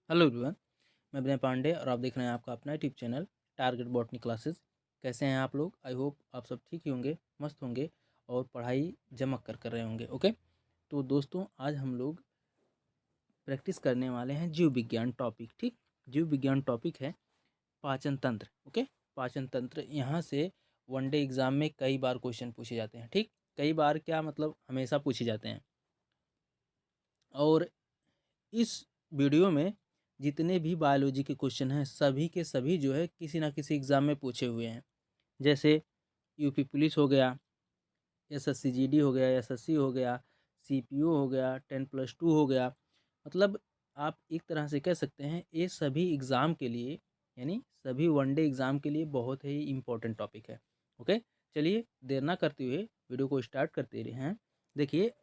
Hello everyone, मैं विनय पांडे और आप देख रहे हैं आपका अपना YouTube channel target botany classes. कैसे हैं आप लोग? आई होप आप सब ठीक ही होंगे, मस्त होंगे और पढ़ाई जमक कर रहे होंगे। ओके, तो दोस्तों आज हम लोग प्रैक्टिस करने वाले हैं जीव विज्ञान टॉपिक। ठीक, जीव विज्ञान टॉपिक है पाचन तंत्र। ओके, पाचन तंत्र यहाँ से वनडे एग्जाम में कई बार क्वेश्चन पूछे जाते हैं। ठीक, कई बार क्या मतलब, हमेशा पूछे जाते हैं। और इस वीडियो में जितने भी बायोलॉजी के क्वेश्चन हैं सभी के सभी जो है किसी ना किसी एग्ज़ाम में पूछे हुए हैं। जैसे यूपी पुलिस हो गया, एसएससी जीडी हो गया, एसएससी हो गया, सीपीओ हो गया, 10+2 हो गया। मतलब आप एक तरह से कह सकते हैं ये सभी एग्ज़ाम के लिए, यानी सभी वनडे एग्ज़ाम के लिए बहुत ही इम्पोर्टेंट टॉपिक है। ओके, चलिए देर ना करते हुए वीडियो को स्टार्ट करते रहे हैं। देखिए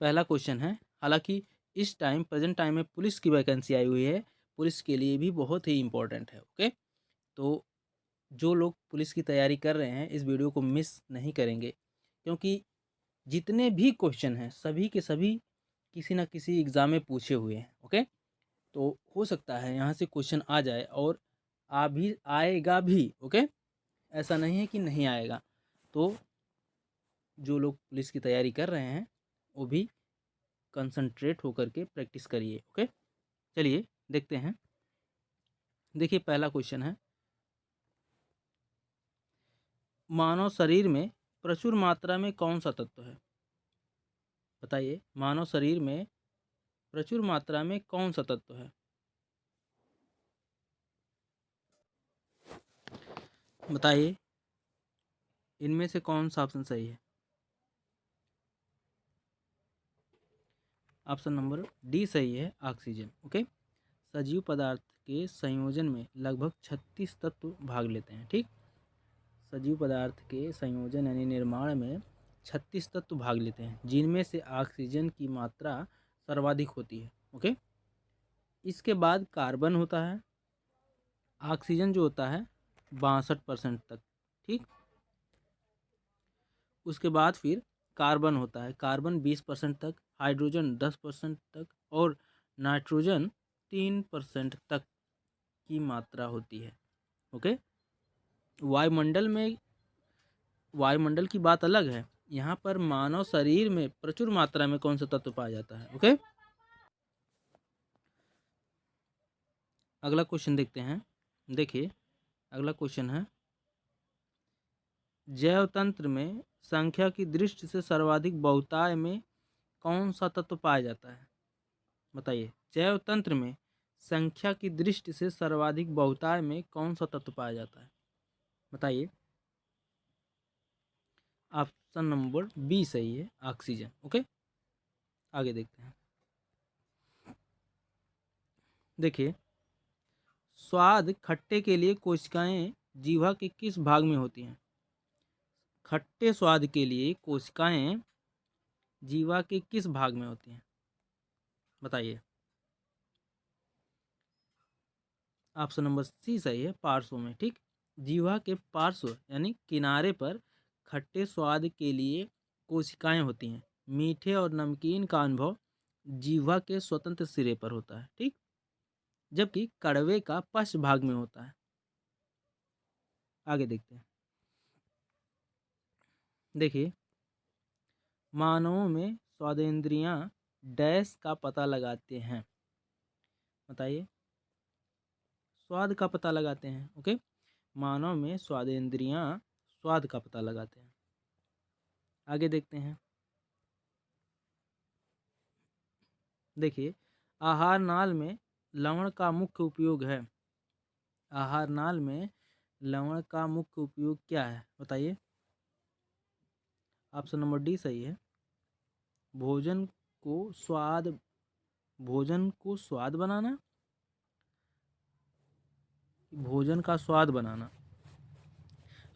पहला क्वेश्चन है, हालांकि इस टाइम प्रेजेंट टाइम में पुलिस की वैकेंसी आई हुई है, पुलिस के लिए भी बहुत ही इम्पोर्टेंट है। ओके, तो जो लोग पुलिस की तैयारी कर रहे हैं इस वीडियो को मिस नहीं करेंगे, क्योंकि जितने भी क्वेश्चन हैं सभी के सभी किसी न किसी एग्ज़ाम में पूछे हुए हैं। ओके, तो हो सकता है यहाँ से क्वेश्चन आ जाए और आ भी आएगा भी। ओके, ऐसा नहीं है कि नहीं आएगा। तो जो लोग पुलिस की तैयारी कर रहे हैं वो भी कंसंट्रेट होकर के प्रैक्टिस करिए। ओके, चलिए देखते हैं। देखिए पहला क्वेश्चन है, मानव शरीर में प्रचुर मात्रा में कौन सा तत्व है? बताइए, मानव शरीर में प्रचुर मात्रा में कौन सा तत्व है? बताइए, इनमें से कौन सा ऑप्शन सही है? ऑप्शन नंबर डी सही है, ऑक्सीजन। ओके, सजीव पदार्थ के संयोजन में लगभग 36 तत्व भाग लेते हैं। ठीक, सजीव पदार्थ के संयोजन यानी निर्माण में 36 तत्व भाग लेते हैं, जिनमें से ऑक्सीजन की मात्रा सर्वाधिक होती है। ओके, इसके बाद कार्बन होता है। ऑक्सीजन जो होता है 62% तक। ठीक, उसके बाद फिर कार्बन होता है, कार्बन 20% तक, हाइड्रोजन 10% तक और नाइट्रोजन 3% तक की मात्रा होती है। ओके, वायुमंडल में, वायुमंडल की बात अलग है, यहाँ पर मानव शरीर में प्रचुर मात्रा में कौन सा तत्व पाया जाता है? ओके, अगला क्वेश्चन देखते हैं। देखिए अगला क्वेश्चन है, जैव तंत्र में संख्या की दृष्टि से सर्वाधिक बहुतायत में कौन सा तत्व पाया जाता है? बताइए, जैव तंत्र में संख्या की दृष्टि से सर्वाधिक बहुतायत में कौन सा तत्व पाया जाता है? बताइए। ऑप्शन नंबर बी सही है, ऑक्सीजन। ओके, आगे देखते हैं। देखिए, स्वाद खट्टे के लिए कोशिकाएं जीवा के किस भाग में होती हैं? खट्टे स्वाद के लिए कोशिकाएं जीवा के किस भाग में होती हैं? बताइए। ऑप्शन नंबर सी सही है, पार्श्व में। ठीक, जीवा के पार्श्व यानी किनारे पर खट्टे स्वाद के लिए कोशिकाएं होती हैं। मीठे और नमकीन का अनुभव जीवा के स्वतंत्र सिरे पर होता है। ठीक, जबकि कड़वे का पश्च भाग में होता है। आगे देखते हैं। देखिए, मानवों में स्वादेंद्रियां डैश का पता लगाते हैं? बताइए, स्वाद का पता लगाते हैं। ओके, मानव में स्वादेंद्रियां स्वाद का पता लगाते हैं। आगे देखते हैं। देखिए, आहार नाल में लवण का मुख्य उपयोग है। आहार नाल में लवण का मुख्य उपयोग क्या है? बताइए। ऑप्शन नंबर डी सही है, भोजन को स्वाद, भोजन को स्वाद बनाना, भोजन का स्वाद बनाना।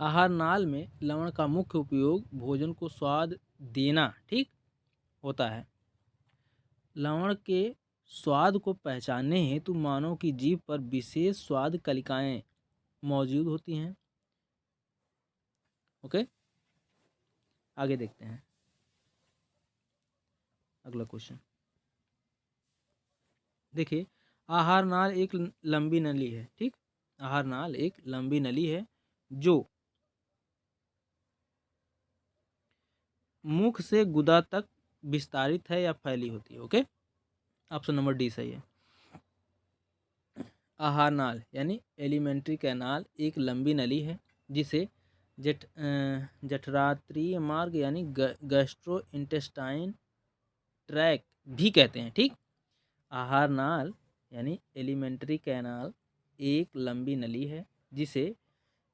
आहार नाल में लवण का मुख्य उपयोग भोजन को स्वाद देना, ठीक, होता है। लवण के स्वाद को पहचानने हेतु मानव की जीभ पर विशेष स्वाद कलिकाएं मौजूद होती हैं। ओके, आगे देखते हैं। अगला क्वेश्चन, देखिए, आहार नाल एक लंबी नली है, ठीक। आहार नाल एक लंबी नली है जो मुख से गुदा तक विस्तारित है या फैली होती है। ओके, ऑप्शन नंबर डी सही है। आहार नाल यानी एलिमेंट्री कैनाल एक लंबी नली है जिसे जठरांत्रीय मार्ग यानी गैस्ट्रो इंटेस्टाइन ट्रैक भी कहते हैं, ठीक। आहार नाल यानी एलिमेंट्री कैनाल एक लंबी नली है जिसे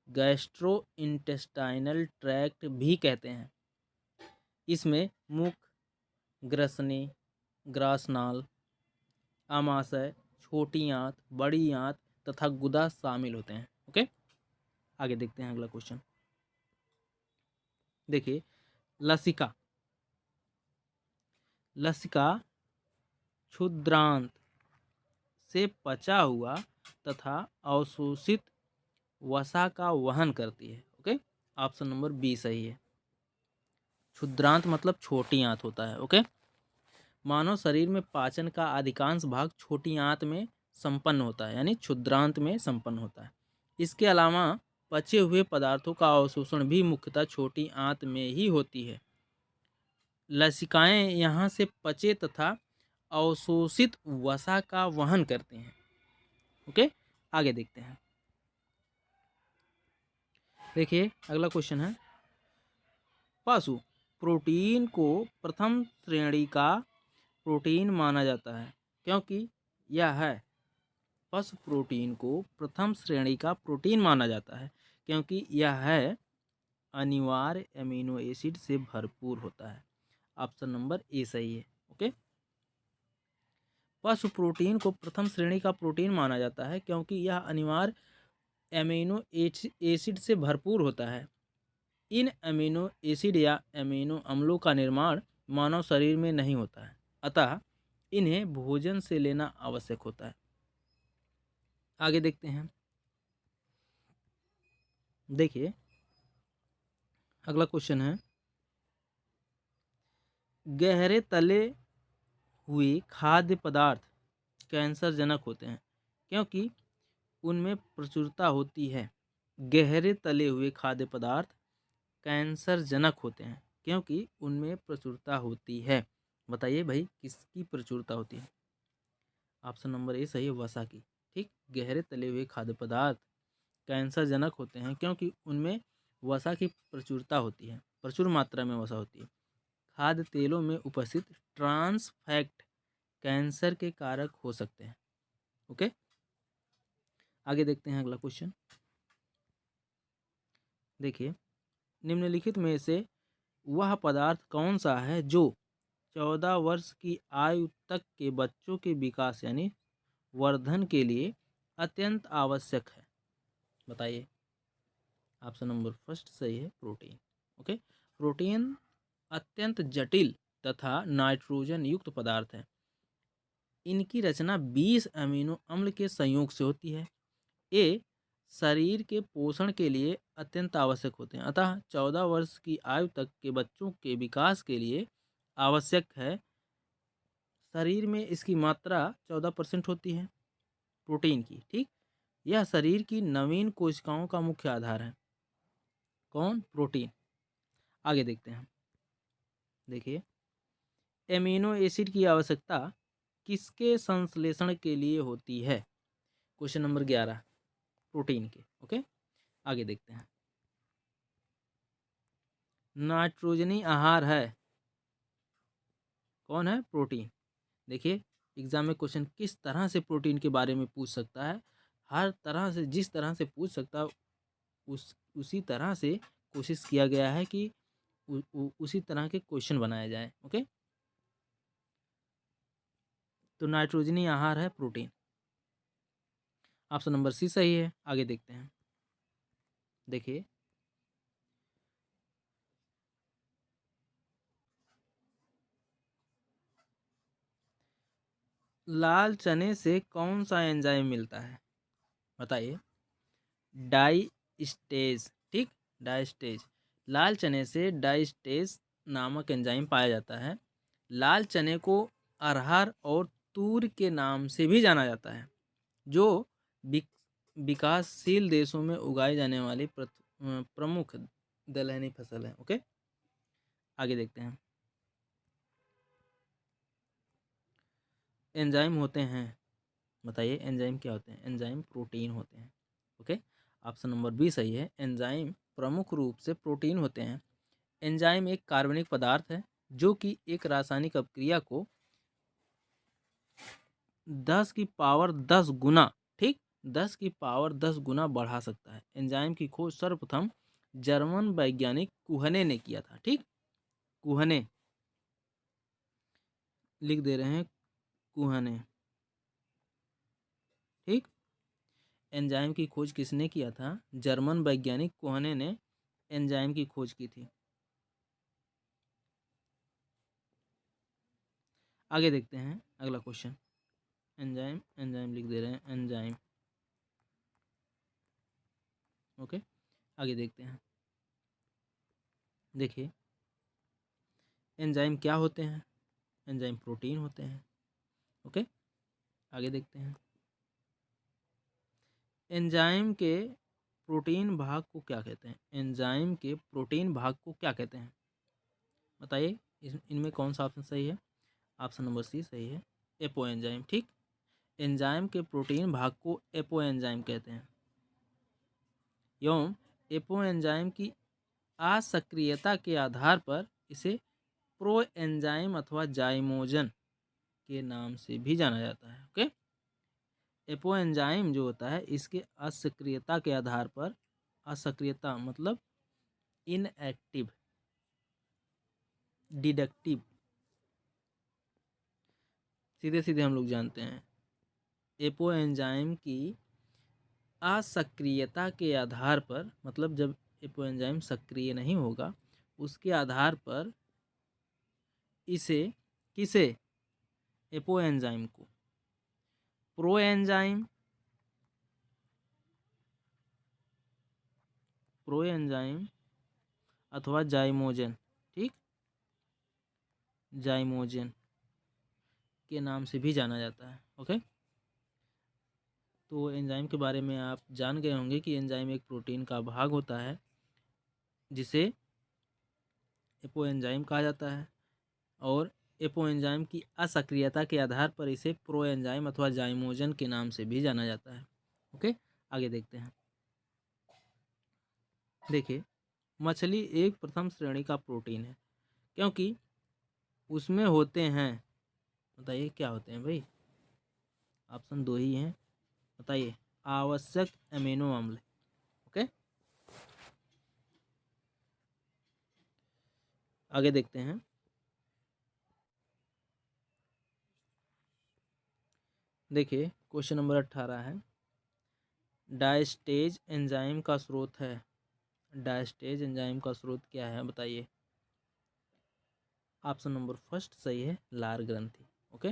गैस्ट्रो इंटेस्टाइनल ट्रैक्ट भी कहते हैं। इसमें मुख, ग्रसनी, ग्रासनाल, आमाशय, छोटी आंत, बड़ी आंत तथा गुदा शामिल होते हैं। ओके, आगे देखते हैं अगला क्वेश्चन। देखिए, लसिका। लसिका क्षुद्रांत से पचा हुआ तथा अवशोषित वसा का वहन करती है। ओके, ऑप्शन नंबर बी सही है। क्षुद्रांत मतलब छोटी आंत होता है। ओके, मानव शरीर में पाचन का अधिकांश भाग छोटी आंत में संपन्न होता है, यानी क्षुद्रांत में संपन्न होता है। इसके अलावा पचे हुए पदार्थों का अवशोषण भी मुख्यतः छोटी आंत में ही होती है। लसिकाएं यहाँ से पचे तथा अवशोषित वसा का वहन करते हैं। ओके, आगे देखते हैं। देखिए, अगला क्वेश्चन है, पशु प्रोटीन को प्रथम श्रेणी का प्रोटीन माना जाता है क्योंकि यह है पशु प्रोटीन को प्रथम श्रेणी का प्रोटीन माना जाता है क्योंकि यह है अनिवार्य एमिनो एसिड से भरपूर होता है। ऑप्शन नंबर ए सही है। ओके, पशु प्रोटीन को प्रथम श्रेणी का प्रोटीन माना जाता है क्योंकि यह अनिवार्य एमिनो एसिड से भरपूर होता है। इन अमीनो एसिड या अमीनो अम्लों का निर्माण मानव शरीर में नहीं होता है, अतः इन्हें भोजन से लेना आवश्यक होता है। आगे देखते हैं। देखिए, अगला क्वेश्चन है, गहरे तले हुए खाद्य पदार्थ कैंसर जनक होते हैं क्योंकि उनमें प्रचुरता होती है। गहरे तले हुए खाद्य पदार्थ कैंसर जनक होते हैं क्योंकि उनमें प्रचुरता होती है। बताइए भाई, किसकी प्रचुरता होती है? ऑप्शन नंबर ए सही है, वसा की, ठीक। गहरे तले हुए खाद्य पदार्थ कैंसर जनक होते हैं क्योंकि उनमें वसा की प्रचुरता होती है, प्रचुर मात्रा में वसा होती है। खाद्य तेलों में उपस्थित ट्रांस फैट कैंसर के कारक हो सकते हैं। ओके, आगे देखते हैं अगला क्वेश्चन। देखिए, निम्नलिखित में से वह पदार्थ कौन सा है जो 14 वर्ष की आयु तक के बच्चों के विकास यानी वर्धन के लिए अत्यंत आवश्यक है? बताइए। ऑप्शन नंबर फर्स्ट सही है, प्रोटीन। ओके, प्रोटीन अत्यंत जटिल तथा नाइट्रोजन युक्त पदार्थ है। इनकी रचना 20 अमीनो अम्ल के संयोग से होती है। ये शरीर के पोषण के लिए अत्यंत आवश्यक होते हैं, अतः 14 वर्ष की आयु तक के बच्चों के विकास के लिए आवश्यक है। शरीर में इसकी मात्रा 14% होती है प्रोटीन की, ठीक। यह शरीर की नवीन कोशिकाओं का मुख्य आधार है। कौन? प्रोटीन। आगे देखते हैं। देखिए, एमिनो एसिड की आवश्यकता किसके संश्लेषण के लिए होती है? क्वेश्चन नंबर 11, प्रोटीन के। ओके, आगे देखते हैं। नाइट्रोजनी आहार है, कौन है? प्रोटीन। देखिए, एग्जाम में क्वेश्चन किस तरह से प्रोटीन के बारे में पूछ सकता है, हर तरह से, जिस तरह से पूछ सकता है उसी तरह से कोशिश किया गया है कि उसी तरह के क्वेश्चन बनाए जाए। ओके, तो नाइट्रोजनी आहार है प्रोटीन। ऑप्शन नंबर सी सही है। आगे देखते हैं। देखिए, लाल चने से कौन सा एंजाइम मिलता है? बताइए। डाइस्टेज, ठीक, डाइस्टेज। लाल चने से डाइस्टेज नामक एंजाइम पाया जाता है। लाल चने को अरहर और तूर के नाम से भी जाना जाता है, जो विक- विकासशील देशों में उगाई जाने वाली प्रमुख दलहनी फसल है। ओके, आगे देखते हैं। एंजाइम होते हैं, बताइए एंजाइम क्या होते हैं? एंजाइम प्रोटीन होते हैं। ओके, ऑप्शन नंबर बी सही है। एंजाइम प्रमुख रूप से प्रोटीन होते हैं। एंजाइम एक कार्बनिक पदार्थ है जो कि एक रासायनिक अभिक्रिया को 10 गुना, ठीक, 10 गुना बढ़ा सकता है। एंजाइम की खोज सर्वप्रथम जर्मन वैज्ञानिक कुहने ने किया था। ठीक, कुहने लिख दे रहे हैं, कुहने। ठीक, एंजाइम की खोज किसने किया था? जर्मन वैज्ञानिक कुहने ने एंजाइम की खोज की थी। आगे देखते हैं अगला क्वेश्चन। एंजाइम, एंजाइम लिख दे रहे हैं, एंजाइम। ओके, आगे देखते हैं। देखिए एंजाइम क्या होते हैं? एंजाइम प्रोटीन होते हैं। ओके, आगे देखते हैं। एंजाइम के प्रोटीन भाग को क्या कहते हैं? एंजाइम के प्रोटीन भाग को क्या कहते हैं? बताइए, इनमें कौन सा ऑप्शन सही है? ऑप्शन नंबर सी सही है, एपो एंजाइम। ठीक, एंजाइम के प्रोटीन भाग को एपो एंजाइम कहते हैं। एवं एपो एंजाइम की असक्रियता के आधार पर इसे प्रो एंजाइम अथवा जाइमोजन के नाम से भी जाना जाता है। ओके, एपो एंजाइम जो होता है इसके असक्रियता के आधार पर, असक्रियता मतलब इनएक्टिव, डिडक्टिव, सीधे सीधे हम लोग जानते हैं। एपो एंजाइम की असक्रियता के आधार पर, मतलब जब एपो एंजाइम सक्रिय नहीं होगा उसके आधार पर इसे, किसे? एपो एंजाइम को प्रो एंजाइम, प्रो एंजाइम अथवा जाइमोजन, ठीक, जाइमोजन के नाम से भी जाना जाता है। ओके, तो एंजाइम के बारे में आप जान गए होंगे कि एंजाइम एक प्रोटीन का भाग होता है जिसे एपो एंजाइम कहा जाता है, और एपो एंजाइम की असक्रियता के आधार पर इसे प्रो एंजाइम अथवा जाइमोजन के नाम से भी जाना जाता है। ओके, आगे देखते हैं। देखिए मछली एक प्रथम श्रेणी का प्रोटीन है क्योंकि उसमें होते हैं, बताइए क्या होते हैं भाई? ऑप्शन दो ही हैं, बताइए। आवश्यक अमीनो अम्ल। ओके, आगे देखते हैं। देखिए क्वेश्चन नंबर 18 है, डायस्टेज एंजाइम का स्रोत है। डायस्टेज एंजाइम का स्रोत क्या है बताइए? ऑप्शन नंबर फर्स्ट सही है, लार ग्रंथि। ओके,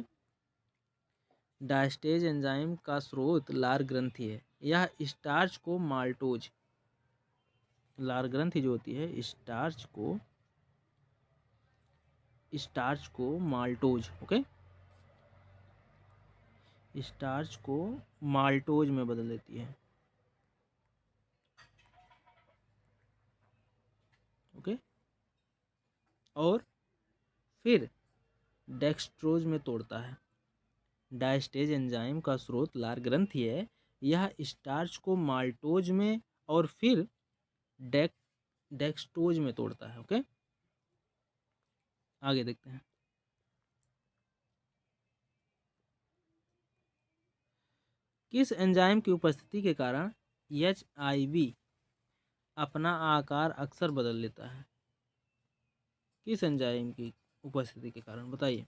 डायस्टेज एंजाइम का स्रोत लार ग्रंथि है। यह स्टार्च को माल्टोज, लार ग्रंथि जो होती है स्टार्च को माल्टोज, ओके, स्टार्च को माल्टोज में बदल देती है। ओके, और फिर डेक्सट्रोज में तोड़ता है। डायस्टेज एंजाइम का स्रोत लार ग्रंथि है। यह स्टार्च को माल्टोज में और फिर डेक्सट्रोज में तोड़ता है। ओके, आगे देखते हैं। किस एंजाइम की उपस्थिति के कारण HIV अपना आकार अक्सर बदल लेता है? किस एंजाइम की उपस्थिति के कारण बताइए?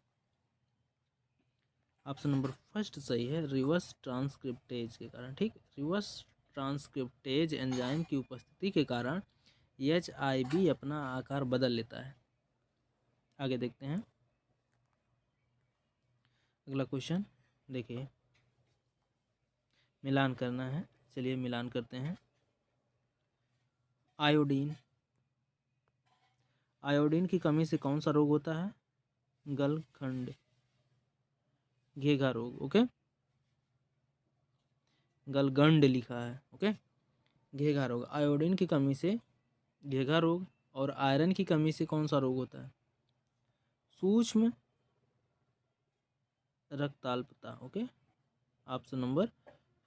ऑप्शन नंबर फर्स्ट सही है, रिवर्स ट्रांसक्रिप्टेज के कारण। ठीक, रिवर्स ट्रांसक्रिप्टेज एंजाइम की उपस्थिति के कारण HIV अपना आकार बदल लेता है। आगे देखते हैं अगला क्वेश्चन। देखिए मिलान करना है, चलिए मिलान करते हैं। आयोडीन, आयोडीन की कमी से कौन सा रोग होता है? गलखंड, घेघा रोग, ओके। गलगंड लिखा है, ओके। घेघा रोग, आयोडीन की कमी से घेघा रोग और आयरन की कमी से कौन सा रोग होता है? सूक्ष्म रक्ताल्पता, ओके। Option number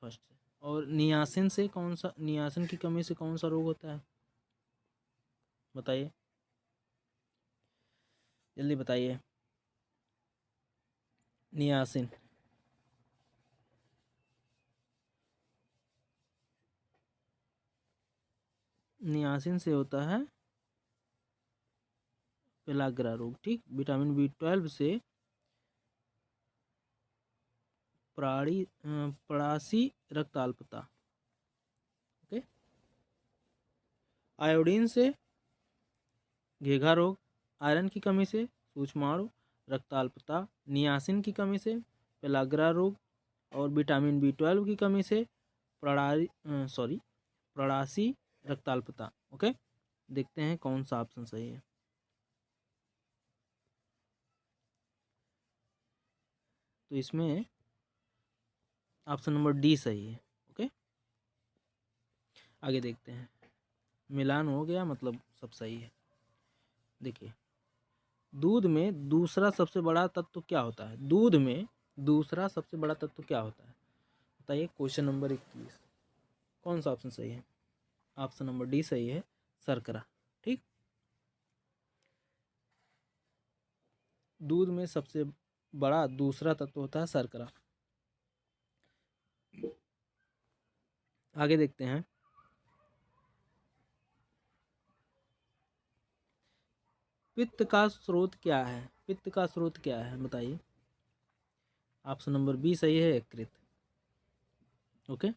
first. और नियासिन से कौन सा, नियासिन की कमी से कौन सा रोग होता है? बताइए, जल्दी बताइए। नियासिन, नियासिन से होता है पेलाग्रा रोग, ठीक। विटामिन B12 से पड़ासी रक्ताल्पता, ओके। आयोडीन से घेघा रोग, आयरन की कमी से सूक्ष्माणु रक्ताल्पता, नियासिन की कमी से पेलाग्रा रोग और विटामिन B12 की कमी से पड़ासी रक्ताल्पता, ओके। देखते हैं कौन सा ऑप्शन सही है। तो इसमें ऑप्शन नंबर डी सही है, ओके। आगे देखते हैं। मिलान हो गया, मतलब सब सही है। देखिए, दूध में दूसरा सबसे बड़ा तत्व क्या होता है? दूध में दूसरा सबसे बड़ा तत्व क्या होता है? बताइए। क्वेश्चन नंबर 21, कौन सा ऑप्शन सही है? ऑप्शन नंबर डी सही है, शर्करा, ठीक। दूध में सबसे बड़ा दूसरा तत्व होता है शर्करा। आगे देखते हैं। पित्त का स्रोत क्या है? पित्त का स्रोत क्या है, बताइए। ऑप्शन नंबर बी सही है, यकृत, ओके।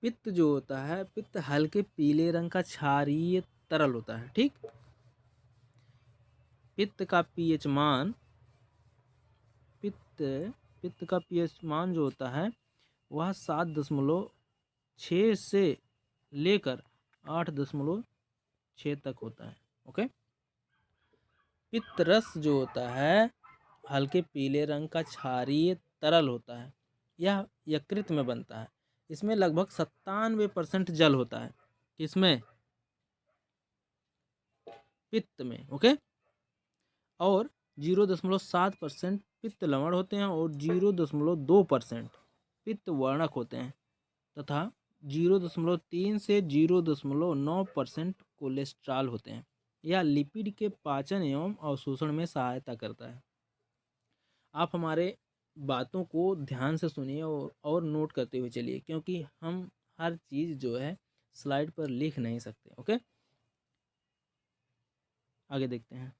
पित्त जो होता है, पित्त हल्के पीले रंग का क्षारीय तरल होता है, ठीक। पित्त का पीएच मान, पित्त पित्त का पीएच मान जो होता है वह 7.6 से लेकर 8.6 तक होता है, ओके। पित्त रस जो होता है हल्के पीले रंग का क्षारीय तरल होता है, यह यकृत में बनता है। इसमें लगभग 97% जल होता है। किसमें? पित्त में, ओके। और 0.7% पित्त लवण होते हैं और 0.2% पित्त वर्णक होते हैं तथा 0.3 से 0.9% कोलेस्ट्रॉल होते हैं। यह लिपिड के पाचन एवं अवशोषण में सहायता करता है। आप हमारे बातों को ध्यान से सुनिए और नोट करते हुए चलिए, क्योंकि हम हर चीज़ जो है स्लाइड पर लिख नहीं सकते, ओके। आगे देखते हैं।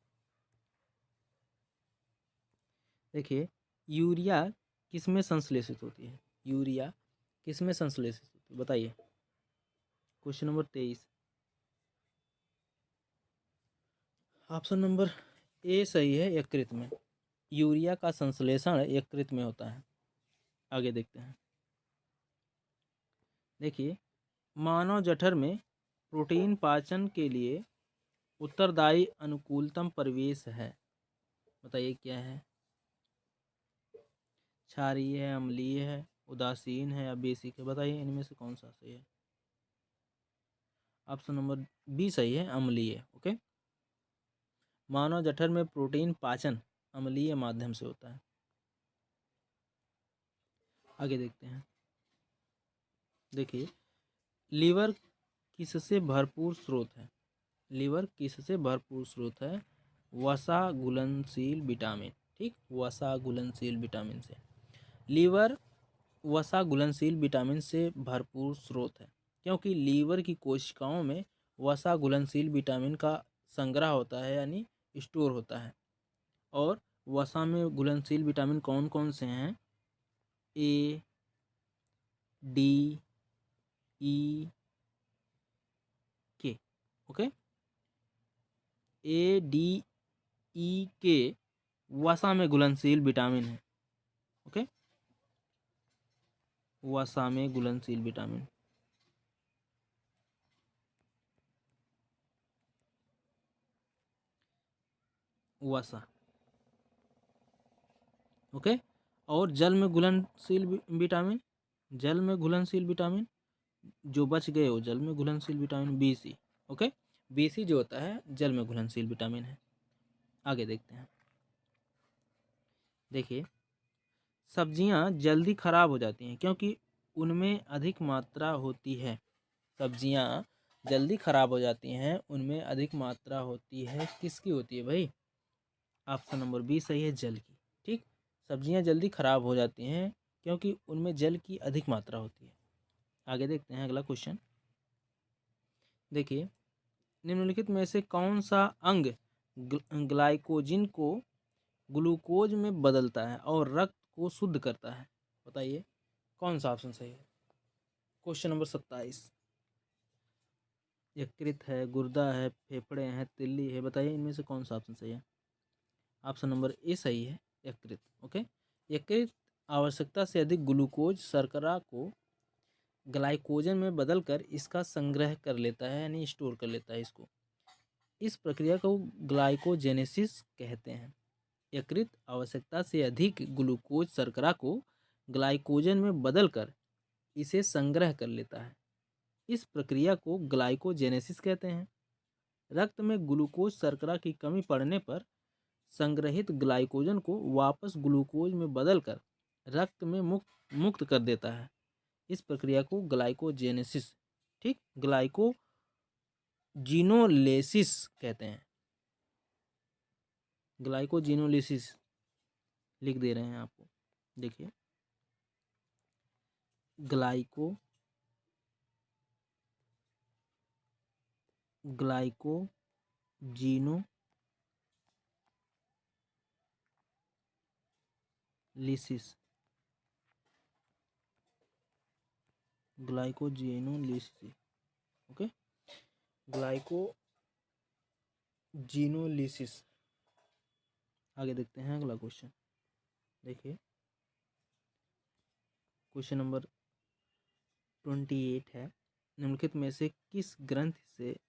देखिए, यूरिया किसमें संश्लेषित होती है? यूरिया किसमें संश्लेषित होती है, बताइए। Question number 23, option number A सही है, यकृत में। यूरिया का संश्लेषण यकृत में होता है। आगे देखते हैं। देखिए, मानव जठर में प्रोटीन पाचन के लिए उत्तरदायी अनुकूलतम परिवेश है, बताइए क्या है? क्षारीय है, अम्लीय है, उदासीन है या बेसिक है? बताइए इनमें से कौन सा सही है? ऑप्शन नंबर बी सही है, अम्लीय, ओके। मानव जठर में प्रोटीन पाचन अम्लीय माध्यम से होता है। आगे देखते हैं। देखिए, लीवर किससे भरपूर स्रोत है? लीवर किससे भरपूर स्रोत है? वसा घुलनशील विटामिन, ठीक। वसा घुलनशील विटामिन से लीवर वसा घुलनशील विटामिन से भरपूर स्रोत है, क्योंकि लीवर की कोशिकाओं में वसा घुलनशील विटामिन का संग्रह होता है, यानी स्टोर होता है। और वसा में घुलनशील विटामिन कौन कौन से हैं? ए, डी, ई, के, ओके। ए, डी, ई, के वसा में घुलनशील विटामिन है, ओके। वसा में घुलनशील विटामिन। वसा, ओके। और जल में घुलनशील विटामिन, जल में घुलनशील विटामिन जो बच गए हो जल में घुलनशील vitamin B C. Okay, B C जो होता है जल में घुलनशील विटामिन है। आगे देखते हैं। देखिए, सब्जियां जल्दी खराब हो जाती हैं क्योंकि उनमें अधिक मात्रा होती है। सब्जियां जल्दी खराब हो जाती हैं, उनमें अधिक मात्रा होती है। किसकी होती है भाई? ऑप्शन नंबर बी सही है, जल की। ठीक, सब्जियां जल्दी खराब हो जाती हैं क्योंकि उनमें जल की अधिक मात्रा होती है। आगे देखते हैं अगला क्वेश्चन। देखिए, निम्नलिखित में से कौन सा अंग ग्लाइकोजिन को ग्लूकोज में बदलता है और रक्त को शुद्ध करता है? बताइए कौन सा ऑप्शन सही है। Question number 27। यकृत है, गुर्दा है, फेफड़े हैं, तिल्ली है, बताइए इनमें से कौन सा ऑप्शन सही है। ऑप्शन नंबर ए सही है, यकृत। ओके, यकृत आवश्यकता से अधिक ग्लूकोज शर्करा को ग्लाइकोजन में बदलकर इसका संग्रह कर लेता है, यानी स्टोर कर लेता है इसको। इस प्रक्रिया को ग्लाइकोजेनेसिस कहते हैं। यकृत आवश्यकता से अधिक ग्लूकोज शर्करा को ग्लाइकोजन में बदलकर इसे संग्रह कर लेता है। इस प्रक्रिया को ग्लाइकोजेनेसिस कहते हैं। रक्त में ग्लूकोज शर्करा की कमी पड़ने पर संग्रहित ग्लाइकोजन को वापस ग्लूकोज में बदलकर रक्त में मुक्त कर देता है। इस प्रक्रिया को ग्लाइकोजेनेसिस, ठीक, ग्लाइकोजिनोलेसिस कहते हैं। ग्लाइकोजिनोलिसिस लिख दे रहे हैं आपको। देखिए, ग्लाइकोजिनोलिसिस, ग्लाइकोजिनोलिसिस। Okay, glycogenolysis. आगे देखते हैं अगला क्वेश्चन। देखिए, क्वेश्चन नंबर 28 है। निम्नलिखित में से किस ग्रंथि से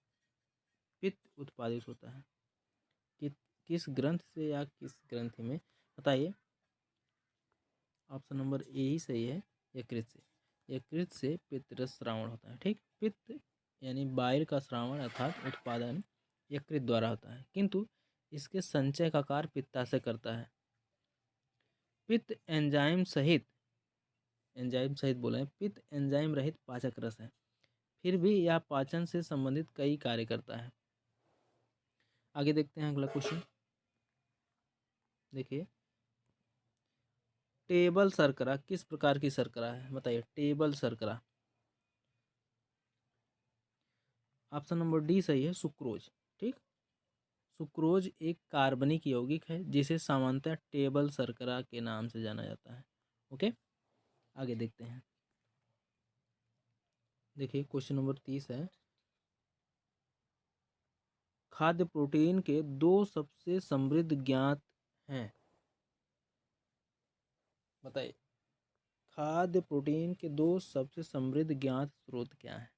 पित्त उत्पादित होता है? कि किस ग्रंथ से या किस ग्रंथि में? बताइए। ऑप्शन नंबर ए ही सही है, यकृत से। यकृत से पित्त रस श्रावण होता है। ठीक, पित्त यानी बाइल का श्रावण अर्थात उत्पादन यकृत द्वारा होता है, किंतु इसके संचय का कार्य पित्ताशय करता है। पित्त एंजाइम सहित बोले, पित्त एंजाइम रहित पाचक रस है, फिर भी यह पाचन से संबंधित कई कार्य करता है। आगे देखते हैं अगला क्वेश्चन। देखिए, टेबल शर्करा किस प्रकार की शर्करा है? बताइए, टेबल शर्करा। ऑप्शन नंबर डी सही है, सुक्रोज। ठीक, सुक्रोज एक कार्बनिक यौगिक है जिसे सामान्यतः टेबल शर्करा के नाम से जाना जाता है। ओके, आगे देखते हैं। देखिए, क्वेश्चन नंबर 30 है। खाद्य प्रोटीन के दो सबसे समृद्ध ज्ञात हैं। बताइए, खाद्य प्रोटीन के दो सबसे समृद्ध ज्ञात स्रोत क्या हैं?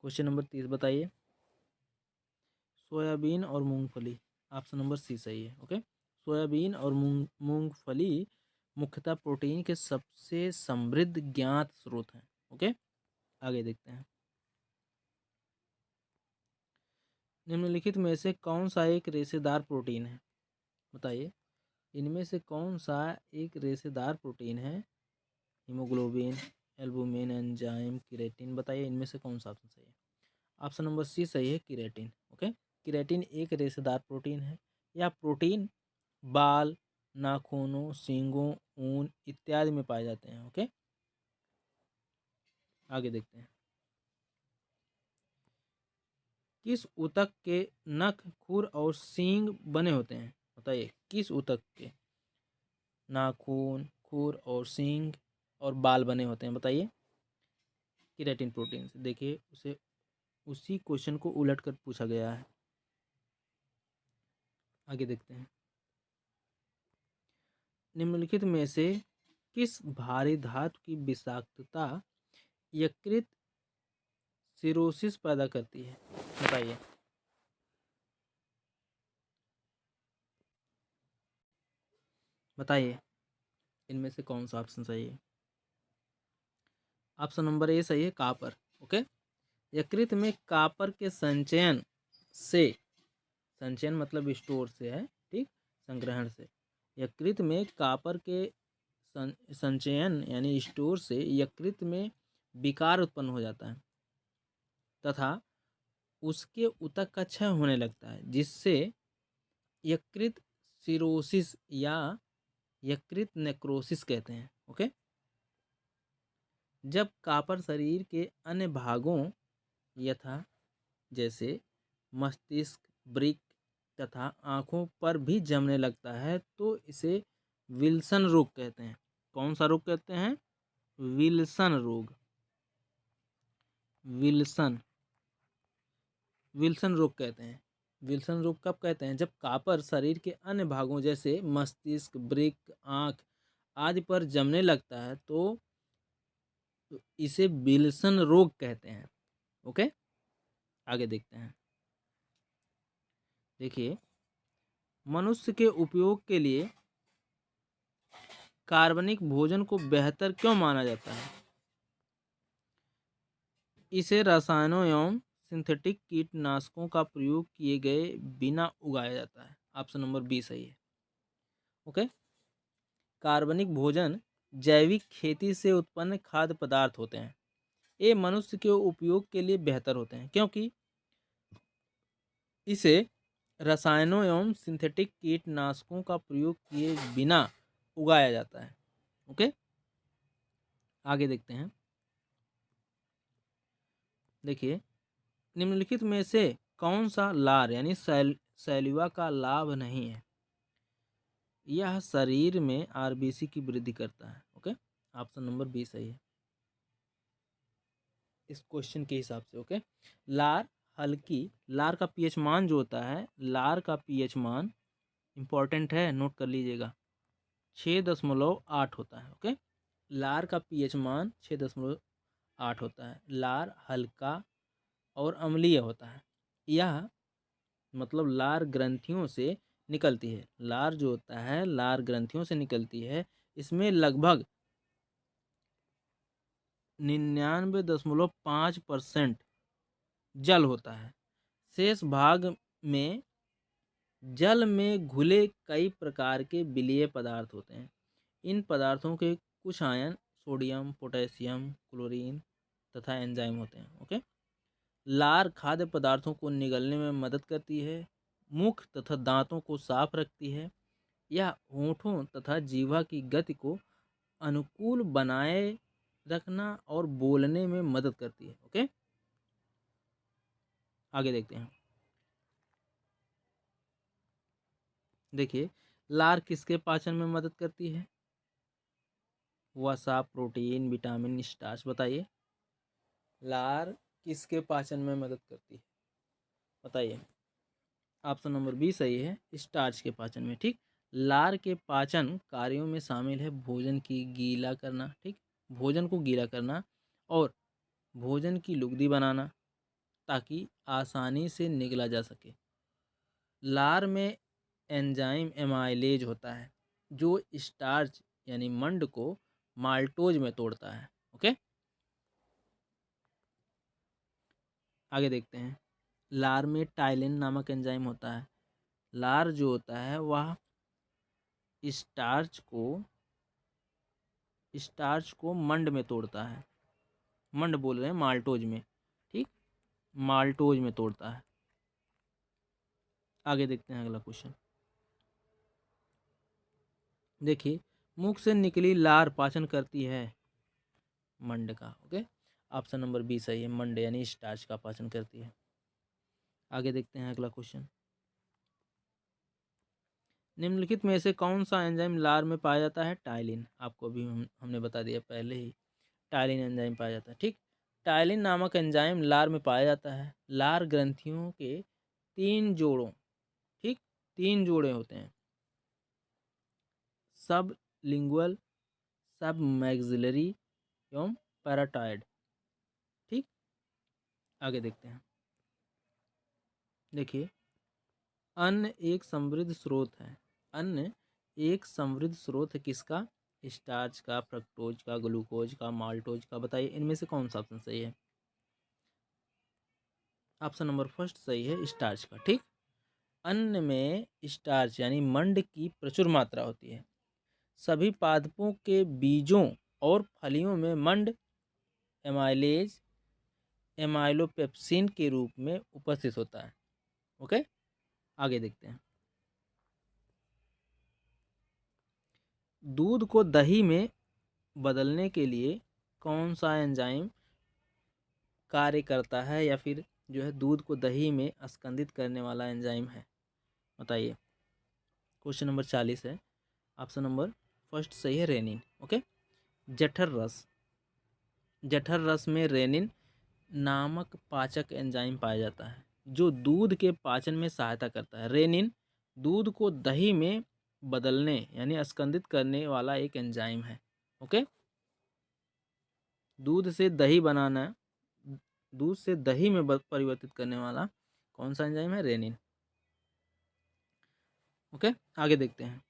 क्वेश्चन नंबर 30 बताइए। सोयाबीन और मूंगफली। ऑप्शन नंबर सी सही है। ओके, सोयाबीन और मूंगफली मुख्यतः प्रोटीन के सबसे समृद्ध ज्ञात स्रोत हैं। ओके, आगे देखते हैं। निम्नलिखित में से कौन सा एक रेशेदार प्रोटीन है? बताइए, इनमें से कौन सा एक रेशेदार प्रोटीन है? Haemoglobin, albumin, enzyme, keratin. बताइए इनमें से कौन सा ऑप्शन सही है। ऑप्शन नंबर सी सही है, केराटिन। ओके, केराटिन एक रेशेदार प्रोटीन है। यह प्रोटीन बाल, नाखूनों, सींगों, ऊन इत्यादि में पाए जाते हैं। ओके, आगे देखते हैं। किस ऊतक के नख, खुर और सींग बने होते हैं? बताइए, किस ऊतक के नाखून, खुर और सींग और बाल बने होते हैं? बताइए। केराटिन प्रोटीन से। देखिए, उसी क्वेश्चन को उलट कर पूछा गया है। आगे देखते हैं। निम्नलिखित में से किस भारी धातु की विषाक्तता यकृत सिरोसिस पैदा करती है? बताइए। बताइए इनमें से कौन सा ऑप्शन सही है। ऑप्शन नंबर ए सही है, कापर। ओके, यकृत में कापर के संचयन से, संचयन मतलब स्टोर से है, ठीक, संग्रहण से, यकृत में कापर के संचयन यानी स्टोर से यकृत में विकार उत्पन्न हो जाता है तथा उसके ऊतक का क्षय होने लगता है, जिससे यकृत सिरोसिस या यकृत नेक्रोसिस कहते हैं। ओके, जब कापर शरीर के अन्य भागों यथा जैसे मस्तिष्क, वृक्क तथा आँखों पर भी जमने लगता है तो इसे विल्सन रोग कहते हैं। कौन सा रोग कहते हैं? विल्सन रोग। विल्सन विल्सन रोग कहते हैं। विल्सन रोग कब कहते हैं? जब कापर शरीर के अन्य भागों जैसे मस्तिष्क, वृक्क, आँख आदि पर जमने लगता है तो इसे विल्सन रोग कहते हैं। ओके, आगे देखते हैं। देखिए, मनुष्य के उपयोग के लिए कार्बनिक भोजन को बेहतर क्यों माना जाता है? इसे रसायनों एवं सिंथेटिक कीटनाशकों का प्रयोग किए गए बिना उगाया जाता है। ऑप्शन नंबर बी सही है। ओके, कार्बनिक भोजन जैविक खेती से उत्पन्न खाद्य पदार्थ होते हैं। ये मनुष्य के उपयोग के लिए बेहतर होते हैं क्योंकि इसे रसायनों एवं सिंथेटिक कीटनाशकों का प्रयोग किए बिना उगाया जाता है। ओके, आगे देखते हैं। देखिए, निम्नलिखित में से कौन सा लार यानी सैलिवा का लाभ नहीं है? यह शरीर में आरबीसी की वृद्धि करता है। ओके, ऑप्शन नंबर बी सही है इस क्वेश्चन के हिसाब से। ओके, लार हल्की, लार का पीएच मान जो होता है, लार का पीएच मान इंपॉर्टेंट है, नोट कर लीजिएगा, 6.8 होता है। ओके, लार का पीएच मान 6.8 होता है। लार हल्का और अम्लीय होता है। यह मतलब लार ग्रंथियों से निकलती है। लार जो होता है, लार ग्रंथियों से निकलती है। इसमें लगभग 99.5% जल होता है। शेष भाग में जल में घुले कई प्रकार के विलीय पदार्थ होते हैं। इन पदार्थों के कुछ आयन सोडियम, पोटेशियम, क्लोरीन तथा एंजाइम होते हैं। ओके, लार खाद्य पदार्थों को निगलने में मदद करती है, मुख तथा दांतों को साफ रखती है। यह होठों तथा जीवा की गति को अनुकूल बनाए रखना और बोलने में मदद करती है। ओके, आगे देखते हैं। देखिए, लार किसके पाचन में मदद करती है? वसा, प्रोटीन, विटामिन, स्टार्च। बताइए, लार किसके पाचन में मदद करती है? बताइए। ऑप्शन नंबर बी सही है, स्टार्च के पाचन में। ठीक, लार के पाचन कार्यों में शामिल है भोजन की गीला करना, ठीक, भोजन को गीला करना और भोजन की लुगदी बनाना ताकि आसानी से निगला जा सके। लार में एंजाइम एमाइलेज होता है जो स्टार्च यानी मंड को माल्टोज में तोड़ता है। ओके, आगे देखते हैं। लार में टाइलिन नामक एंजाइम होता है। लार जो होता है वह स्टार्च को मंड में तोड़ता है। मंड बोल रहे हैं, माल्टोज में, ठीक, माल्टोज में तोड़ता है। आगे देखते हैं अगला क्वेश्चन। देखिए, मुख से निकली लार पाचन करती है मंड का। ओके, ऑप्शन नंबर बी सही है, मंड यानी स्टार्च का पाचन करती है। आगे देखते हैं अगला क्वेश्चन। निम्नलिखित में से कौन सा एंजाइम लार में पाया जाता है? टाइलिन। आपको अभी हमने बता दिया पहले ही, टाइलिन एंजाइम पाया जाता है। ठीक, टाइलिन नामक एंजाइम लार में पाया जाता है। लार ग्रंथियों के 3 जोड़ों, ठीक, 3 जोड़े होते हैं, सब लिंगुअल, सब मैक्सिलरी एवं पैराटाइड। ठीक, आगे देखते हैं। देखिए, अन्न एक समृद्ध स्रोत है। अन्न एक समृद्ध स्रोत है किसका? स्टार्च का, फ्रक्टोज का, ग्लूकोज का, माल्टोज का। बताइए इनमें से कौन सा ऑप्शन सही है? ऑप्शन नंबर फर्स्ट सही है, स्टार्च का। ठीक। अन्न में स्टार्च यानी मंड की प्रचुर मात्रा होती है। सभी पादपों के बीजों और फलियों में मंड एमाइलेज एमाइलोपेप्सिन के रूप में उपस्थित होता है। ओके, आगे देखते हैं। दूध को दही में बदलने के लिए कौन सा एंजाइम कार्य करता है, या फिर जो है दूध को दही में अस्कंदित करने वाला एंजाइम है? बताइए। क्वेश्चन नंबर 40 है। ऑप्शन नंबर फर्स्ट सही है, रेनिन। ओके। जठर रस, जठर रस में रेनिन नामक पाचक एंजाइम पाया जाता है जो दूध के पाचन में सहायता करता है। रेनिन दूध को दही में बदलने यानी अस्कंदित करने वाला एक एंजाइम है। ओके। दूध से दही बनाना, दूध से दही में परिवर्तित करने वाला कौन सा एंजाइम है? रेनिन। ओके, आगे देखते हैं।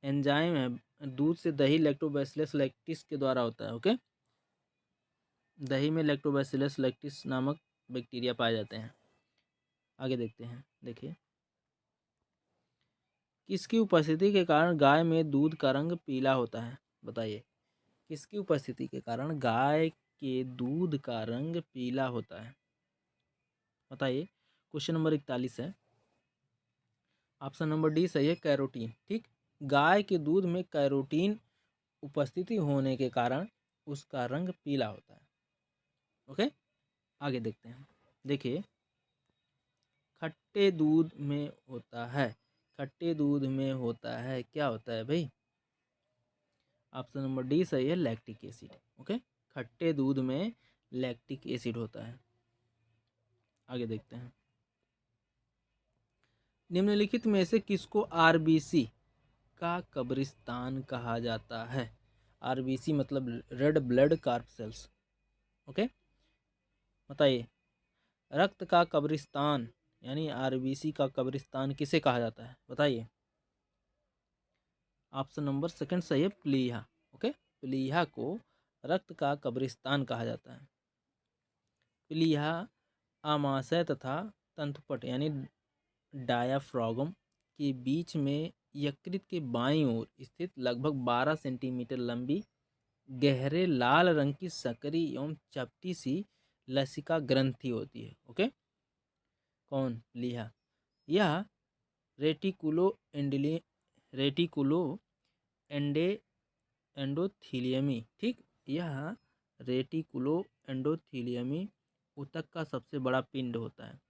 एंजाइम है दूध से दही लैक्टोबैसिलस लैक्टिस के द्वारा होता है। ओके, दही में लैक्टोबैसिलस लैक्टिस नामक बैक्टीरिया पाए जाते हैं। आगे देखते हैं। देखिए, किसकी उपस्थिति के कारण गाय में दूध का रंग पीला होता है? बताइए। किसकी उपस्थिति के कारण गाय के दूध का रंग पीला होता है? बताइए। क्वेश्चन नंबर 41 है। ऑप्शन नंबर डी सही है, कैरोटीन। ठीक। गाय के दूध में कैरोटीन उपस्थिति होने के कारण उसका रंग पीला होता है। ओके, आगे देखते हैं। देखिए, खट्टे दूध में होता है, खट्टे दूध में होता है, क्या होता है भाई? ऑप्शन नंबर डी सही है, लैक्टिक एसिड। ओके, खट्टे दूध में लैक्टिक एसिड होता है। आगे देखते हैं। निम्नलिखित में से किसको आरबीसी का कब्रिस्तान कहा जाता है? आरबीसी मतलब रेड ब्लड कार्प सेल्स। ओके, बताइए। रक्त का कब्रिस्तान यानी आरबीसी का कब्रिस्तान किसे कहा जाता है? बताइए। ऑप्शन नंबर सेकंड सही है, प्लीहा। ओके, प्लीहा को रक्त का कब्रिस्तान कहा जाता है। प्लीहा आमाशय तथा तंतुपट यानी डायाफ्रागम के बीच में यकृत के बाईं ओर स्थित लगभग 12 सेंटीमीटर लंबी गहरे लाल रंग की सकरी एवं चपटी सी लसिका ग्रंथि होती है। ओके, कौन? प्लीहा। यह रेटिकुलो एंडली रेटिकुलो एंडे एंडोथीलियमी, ठीक, यह रेटिकुलो एंडोथीलियमी ऊतक का सबसे बड़ा पिंड होता है।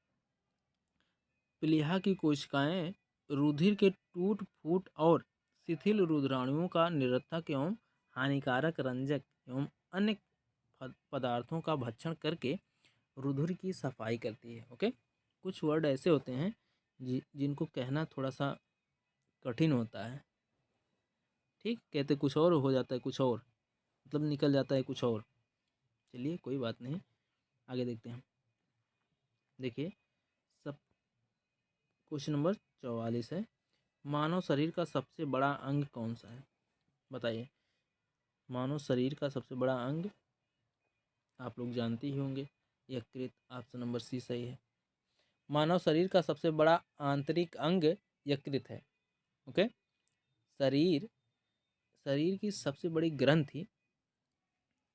प्लीहा की कोशिकाएं रुधिर के टूट फूट और शिथिल रुधिराणुओं का निरर्थक एवं हानिकारक रंजक एवं अन्य पदार्थों का भक्षण करके रुधिर की सफाई करती है। ओके, कुछ वर्ड ऐसे होते हैं जिनको कहना थोड़ा सा कठिन होता है। ठीक, कहते कुछ और हो जाता है कुछ और, मतलब निकल जाता है कुछ और। चलिए कोई बात नहीं, आगे देखते हैं। देखिए, सब क्वेश्चन नंबर 44 है। मानव शरीर का सबसे बड़ा अंग कौन सा है? बताइए। मानव शरीर का सबसे बड़ा अंग आप लोग जानते ही होंगे, यकृत। ऑप्शन नंबर सी सही है। मानव शरीर का सबसे बड़ा आंतरिक अंग यकृत है। ओके, शरीर शरीर की सबसे बड़ी ग्रंथि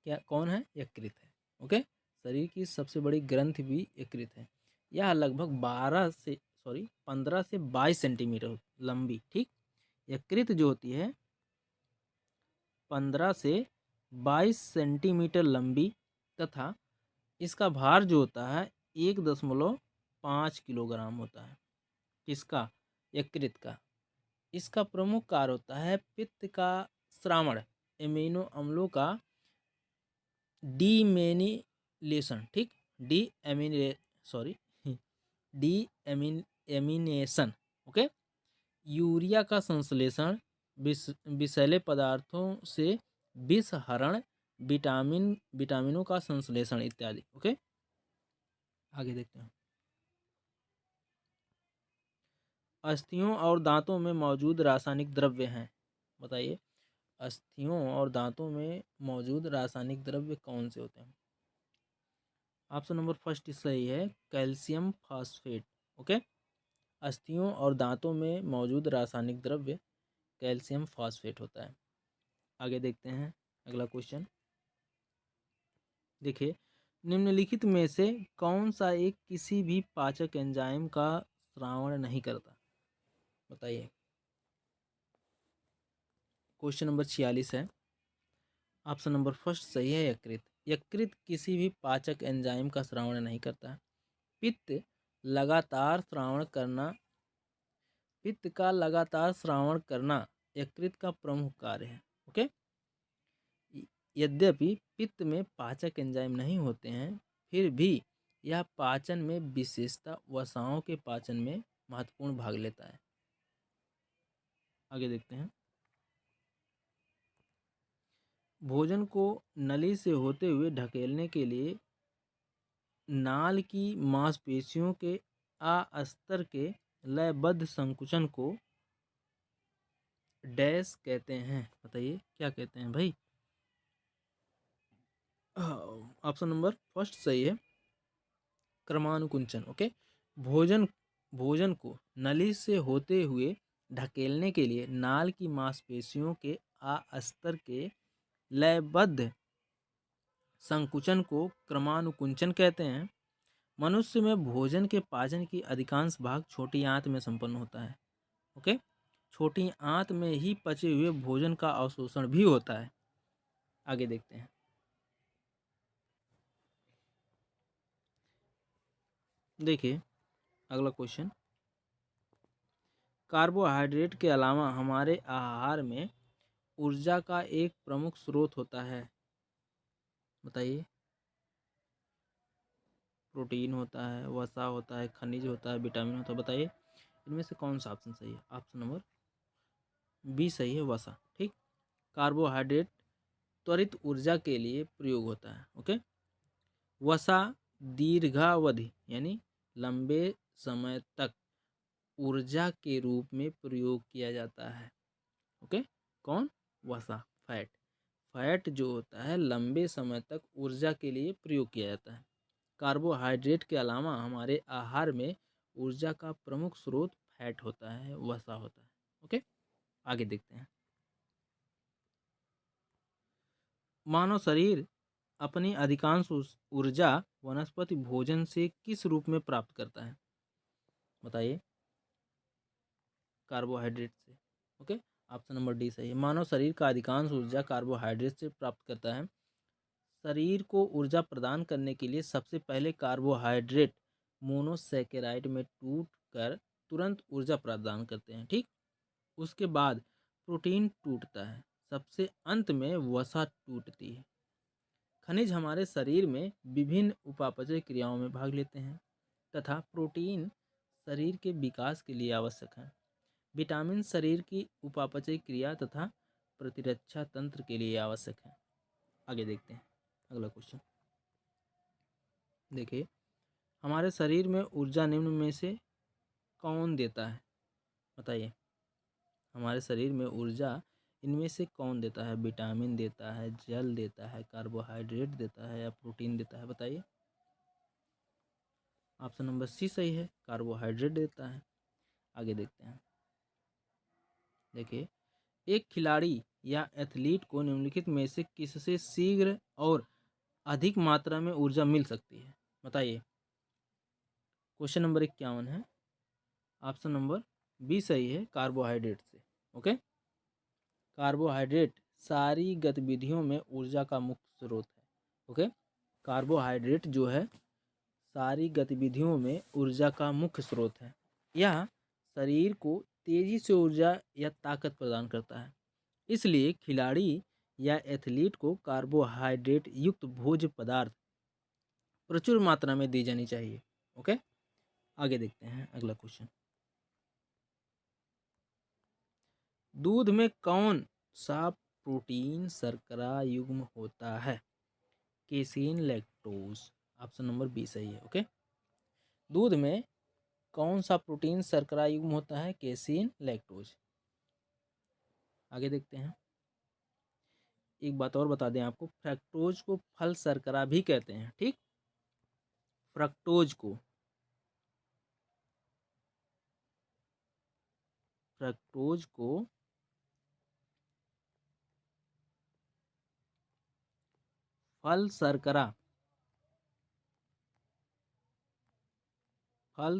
क्या कौन है? यकृत है। ओके, शरीर की सबसे बड़ी ग्रंथि भी यकृत है। यह लगभग 15 से 22 सेंटीमीटर लंबी, ठीक, यकृत जो होती है 15 से 22 सेंटीमीटर लंबी तथा इसका भार जो होता है 1.5 किलोग्राम होता है। किसका? यकृत का। इसका प्रमुख कार्य होता है पित्त का श्रावण, एमिनो अम्लों का डीमेनिलेशन, ठीक, डी एमिने sorry deamination. Okay, urea का संश्लेषण, विषैले पदार्थों से विष हरण, विटामिनों का संश्लेषण इत्यादि। ओके, आगे देखते हैं। अस्थियों और दांतों में मौजूद रासायनिक द्रव्य हैं। बताइए, अस्थियों और दांतों में मौजूद रासायनिक द्रव्य कौन से होते हैं? ऑप्शन नंबर फर्स्ट सही है, कैल्शियम फास्फेट। ओके, अस्थियों और दांतों में मौजूद रासायनिक द्रव्य कैल्शियम फास्फेट होता है। आगे देखते हैं अगला क्वेश्चन। देखिए, निम्नलिखित में से कौन सा एक किसी भी पाचक एंजाइम का स्रावण नहीं करता? बताइए। क्वेश्चन नंबर 46 है। ऑप्शन नंबर फर्स्ट सही है, यकृत। यकृत किसी भी पाचक एंजाइम का स्रावण नहीं करता है। पित्त लगातार स्रावण करना पित्त का लगातार स्रावण करना यकृत का प्रमुख कार्य है। ओके, यद्यपि पित्त में पाचक एंजाइम नहीं होते हैं, फिर भी यह पाचन में विशेषता वसाओं के पाचन में महत्वपूर्ण भाग लेता है। आगे देखते हैं। भोजन को नली से होते हुए ढकेलने के लिए नाल की मांसपेशियों के अस्तर के लयबद्ध संकुचन को डैश कहते हैं। बताइए क्या कहते हैं भाई? ऑप्शन नंबर फर्स्ट सही है, क्रमानुकुंचन। ओके, भोजन भोजन को नली से होते हुए ढकेलने के लिए नाल की मांसपेशियों के अस्तर के लयबद्ध संकुचन को क्रमानुकुंचन कहते हैं। मनुष्य में भोजन के पाचन की अधिकांश भाग छोटी आंत में संपन्न होता है। ओके, छोटी आंत में ही पचे हुए भोजन का अवशोषण भी होता है। आगे देखते हैं। देखिए अगला क्वेश्चन। कार्बोहाइड्रेट के अलावा हमारे आहार में ऊर्जा का एक प्रमुख स्रोत होता है। बताइए। प्रोटीन होता है, वसा होता है, खनिज होता है, विटामिन होता है। बताइए इनमें से कौन सा ऑप्शन सही है? ऑप्शन नंबर बी सही है, वसा। ठीक, कार्बोहाइड्रेट त्वरित ऊर्जा के लिए प्रयोग होता है। ओके, वसा दीर्घावधि यानी लंबे समय तक ऊर्जा के रूप में प्रयोग किया जाता है। ओके, कौन? वसा, फैट। फैट जो होता है लंबे समय तक ऊर्जा के लिए प्रयोग किया जाता है। कार्बोहाइड्रेट के अलावा हमारे आहार में ऊर्जा का प्रमुख स्रोत फैट होता है, वसा होता है। ओके, आगे देखते हैं। मानव शरीर अपनी अधिकांश ऊर्जा वनस्पति भोजन से किस रूप में प्राप्त करता है? बताइए। कार्बोहाइड्रेट से। ओके, ऑप्शन नंबर डी सही है, मानव शरीर का अधिकांश ऊर्जा कार्बोहाइड्रेट से प्राप्त करता है। शरीर को ऊर्जा प्रदान करने के लिए सबसे पहले कार्बोहाइड्रेट मोनोसैकेराइड में टूट कर तुरंत ऊर्जा प्रदान करते हैं। ठीक, उसके बाद प्रोटीन टूटता है, सबसे अंत में वसा टूटती है। खनिज हमारे शरीर में विभिन्न उपापचय क्रियाओं में भाग लेते हैं तथा प्रोटीन शरीर के विकास के लिए आवश्यक है। विटामिन शरीर की उपापचय क्रिया तथा प्रतिरक्षा तंत्र के लिए आवश्यक है। आगे देखते हैं अगला क्वेश्चन। देखिए, हमारे शरीर में ऊर्जा निम्न में से कौन देता है? बताइए। हमारे शरीर में ऊर्जा इनमें से कौन देता है? विटामिन देता है, जल देता है, कार्बोहाइड्रेट देता है या प्रोटीन देता है? बताइए। ऑप्शन नंबर सी सही है, कार्बोहाइड्रेट देता है। आगे देखते हैं। देखिए, एक खिलाड़ी या एथलीट को निम्नलिखित में से किससे शीघ्र और अधिक मात्रा में ऊर्जा मिल सकती है? बताइए। क्वेश्चन नंबर 51 है। ऑप्शन नंबर बी सही है, कार्बोहाइड्रेट से। ओके, कार्बोहाइड्रेट सारी गतिविधियों में ऊर्जा का मुख्य स्रोत है। ओके, कार्बोहाइड्रेट जो है सारी गतिविधियों में ऊर्जा का मुख्य स्रोत है। यह शरीर को तेजी से ऊर्जा या ताकत प्रदान करता है। इसलिए खिलाड़ी या एथलीट को कार्बोहाइड्रेट युक्त भोज्य पदार्थ प्रचुर मात्रा में दी जानी चाहिए। ओके, आगे देखते हैं अगला क्वेश्चन। दूध में कौन सा प्रोटीन शर्करा युग्म होता है? Casein lactose. Option number B सही है। ओके, दूध में कौन सा प्रोटीन शर्करा युग्म होता है? Casein, lactose. आगे देखते हैं। एक बात और बता दें आपको, फ्रक्टोज को फल शर्करा भी कहते हैं। ठीक, फ्रक्टोज को फ्रक्टोज को फल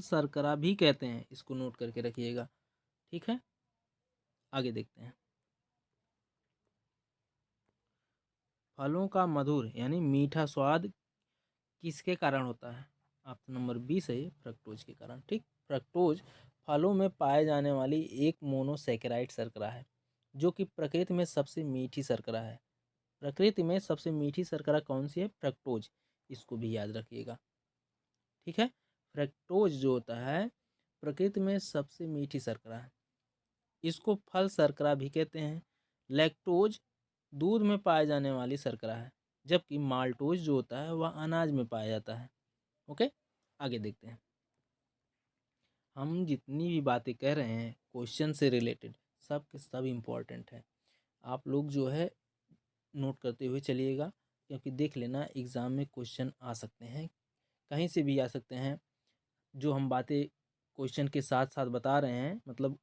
शर्करा भी कहते हैं। इसको नोट करके रखिएगा। ठीक है, आगे देखते हैं। फलों का मधुर यानी मीठा स्वाद किसके कारण होता है? ऑप्शन नंबर बी सही है, फ्रक्टोज के कारण। ठीक, फ्रक्टोज फलों में पाए जाने वाली एक मोनोसैकेराइड शर्करा है, जो कि प्रकृति में सबसे मीठी शर्करा है। प्रकृति में सबसे मीठी शर्करा कौन सी है? फ्रक्टोज। इसको भी याद रखिएगा। ठीक है, फ्रक्टोज जो होता है प्रकृति में सबसे मीठी शर्करा है। इसको फल शर्करा भी कहते हैं। लैक्टोज दूध में पाए जाने वाली शर्करा है, जबकि माल्टोज जो होता है वह अनाज में पाया जाता है। ओके, आगे देखते हैं। हम जितनी भी बातें कह रहे हैं क्वेश्चन से रिलेटेड, सब के सब इम्पोर्टेंट है। आप लोग जो है नोट करते हुए चलिएगा, क्योंकि देख लेना एग्ज़ाम में क्वेश्चन आ सकते हैं, कहीं से भी आ सकते हैं। जो हम बातें क्वेश्चन के साथ साथ बता रहे हैं, मतलब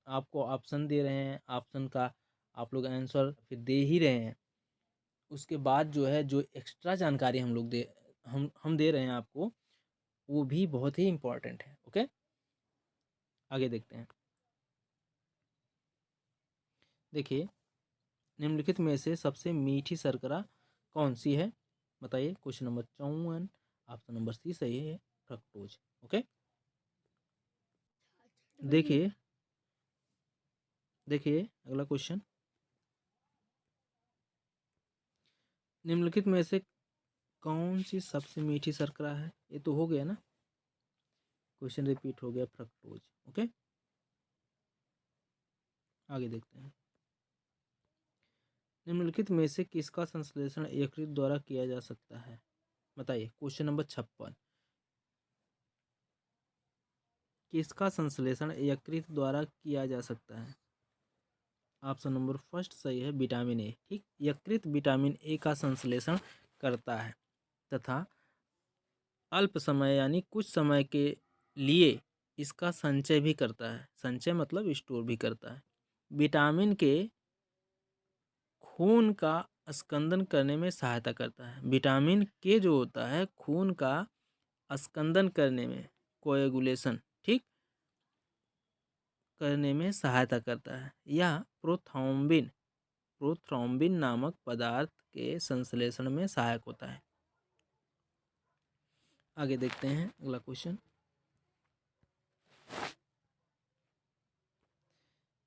आपको ऑप्शन दे रहे हैं, ऑप्शन का आप लोग आंसर फिर दे ही रहे हैं। उसके बाद जो है जो एक्स्ट्रा जानकारी हम लोग हम दे रहे हैं आपको, वो भी बहुत ही इम्पोर्टेंट है। ओके, आगे देखते हैं। देखिए, निम्नलिखित में से सबसे मीठी शर्करा कौन सी है? बताइए। Question number 54, option number C सही है, फ्रक्टोज। ओके, देखिए अगला क्वेश्चन। निम्नलिखित में से कौन सी सबसे मीठी शर्करा है? ये तो हो गया ना, क्वेश्चन रिपीट हो गया, फ्रक्टोज। ओके, आगे देखते हैं। निम्नलिखित में से किसका संश्लेषण यकृत द्वारा किया जा सकता है? बताइए। क्वेश्चन नंबर 56, किसका संश्लेषण यकृत द्वारा किया जा सकता है? ऑप्शन नंबर फर्स्ट सही है, विटामिन ए। ठीक, यकृत विटामिन ए का संश्लेषण करता है तथा अल्प समय यानी कुछ समय के लिए इसका संचय भी करता है। संचय मतलब स्टोर भी करता है। विटामिन के खून का स्कंदन करने में सहायता करता है। विटामिन के जो होता है खून का स्कंदन करने में, कोएगुलेशन, ठीक, करने में सहायता करता है। यह प्रोथ्रोम्बिन नामक पदार्थ के संश्लेषण में सहायक होता है। आगे देखते हैं अगला क्वेश्चन।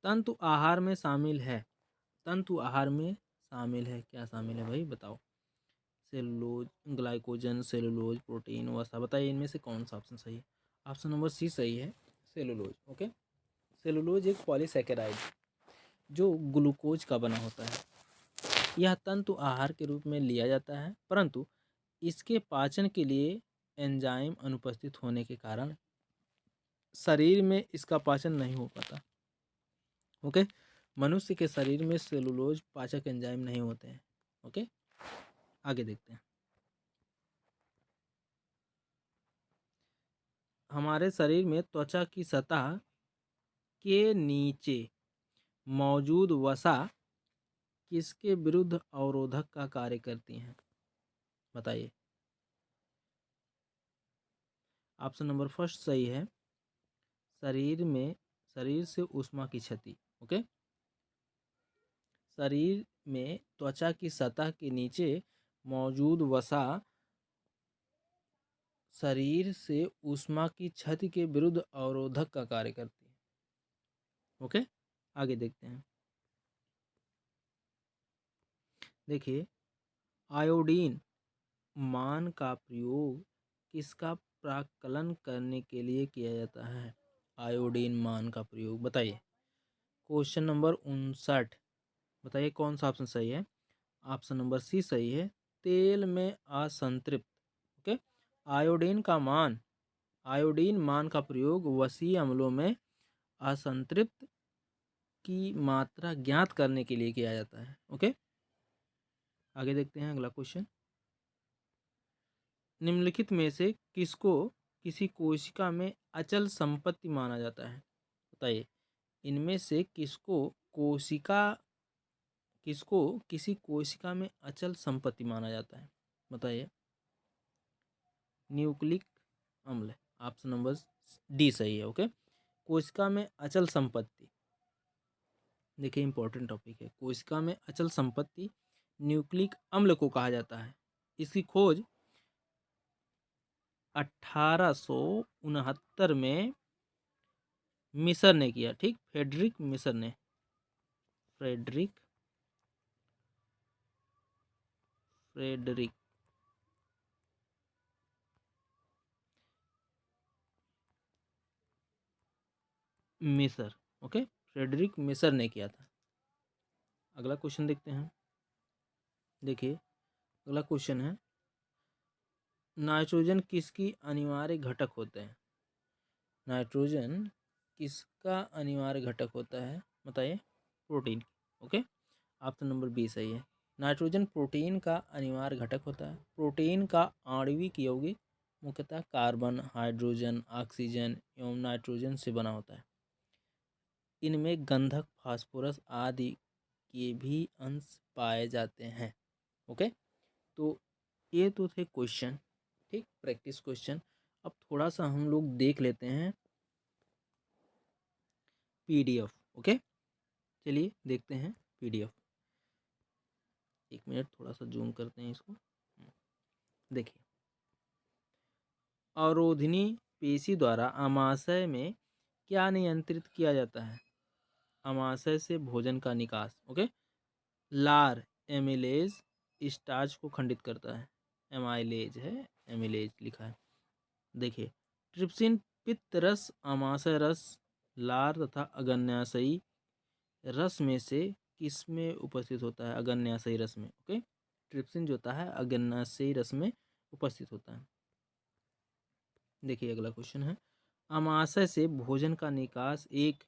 तंतु आहार में शामिल है। तंतु आहार में शामिल है, क्या शामिल है भाई बताओ? सेलुलोज, ग्लाइकोजन, सेलुलोज, प्रोटीन, वसा। बताइए इनमें से कौन सा ऑप्शन सही है? ऑप्शन नंबर सी सही है, सेलुलोज। ओके, सेलुलोज एक पॉलीसैकेराइड जो ग्लूकोज का बना होता है। यह तंतु आहार के रूप में लिया जाता है, परंतु इसके पाचन के लिए एंजाइम अनुपस्थित होने के कारण शरीर में इसका पाचन नहीं हो पाता। ओके, मनुष्य के शरीर में सेलुलोज पाचक एंजाइम नहीं होते हैं। ओके, आगे देखते हैं। हमारे शरीर में त्वचा की सतह के नीचे मौजूद वसा किसके विरुद्ध अवरोधक का कार्य करती हैं? बताइए। ऑप्शन नंबर फर्स्ट सही है, शरीर से ऊष्मा की क्षति। ओके, शरीर में त्वचा की सतह के नीचे मौजूद वसा शरीर से ऊष्मा की क्षति के विरुद्ध अवरोधक का कार्य करती है। ओके, आगे देखते हैं। देखिए, आयोडीन मान का प्रयोग किसका प्राक्कलन करने के लिए किया जाता है? आयोडीन मान का प्रयोग बताइए। क्वेश्चन नंबर 59, बताइए कौन सा ऑप्शन सही है? ऑप्शन नंबर सी सही है, तेल में असंतृप्त। ओके, आयोडीन का मान आयोडीन मान का प्रयोग वसीय अम्लों में असंतृप्त की मात्रा ज्ञात करने के लिए किया जाता है। ओके, आगे देखते हैं अगला क्वेश्चन। निम्नलिखित में से किसको किसी कोशिका में अचल संपत्ति माना जाता है? बताइए, इनमें से किसको किसी कोशिका में अचल संपत्ति माना जाता है? बताइए। न्यूक्लिक अम्ल, ऑप्शन नंबर डी सही है। ओके, कोशिका में अचल संपत्ति, देखिए इंपॉर्टेंट टॉपिक है। कोशिका में अचल संपत्ति न्यूक्लिक अम्ल को कहा जाता है। इसकी खोज 1869 में मिसर ने किया। ठीक, फ्रेडरिक मिसर। ओके, फ्रेडरिक मिसर ने किया था। अगला क्वेश्चन देखते हैं। देखिए अगला क्वेश्चन है, नाइट्रोजन किसकी अनिवार्य घटक होते हैं? नाइट्रोजन किसका अनिवार्य घटक होता है? बताइए। Protein. Okay, option number B सही है। नाइट्रोजन प्रोटीन का अनिवार्य घटक होता है। प्रोटीन का आणविक यौगिक मुख्यतः कार्बन, हाइड्रोजन, ऑक्सीजन एवं नाइट्रोजन से बना होता है। इनमें गंधक, फास्फोरस आदि के भी अंश पाए जाते हैं। ओके, तो ये तो थे क्वेश्चन। ठीक, प्रैक्टिस क्वेश्चन। अब थोड़ा सा हम लोग देख लेते हैं पीडीएफ। ओके, चलिए देखते हैं पीडीएफ। एक मिनट, थोड़ा सा जूम करते हैं इसको। देखिए, अवरोधिनी पेशी द्वारा आमाशय में क्या नियंत्रित किया जाता है? आमाशय से भोजन का निकास। ओके, लार एमिलेज स्टार्च को खंडित करता है। एमाइलेज है, एमिलेज लिखा है। देखिए, ट्रिप्सिन पित्त रस, आमाशय रस, लार तथा अग्न्याशयी रस में से किस में उपस्थित होता है? अग्न्याशयी रस में। ओके, ट्रिप्सिन जो होता है अग्न्याशयी रस में उपस्थित होता है। देखिए अगला क्वेश्चन है, आमाशय से भोजन का निकास एक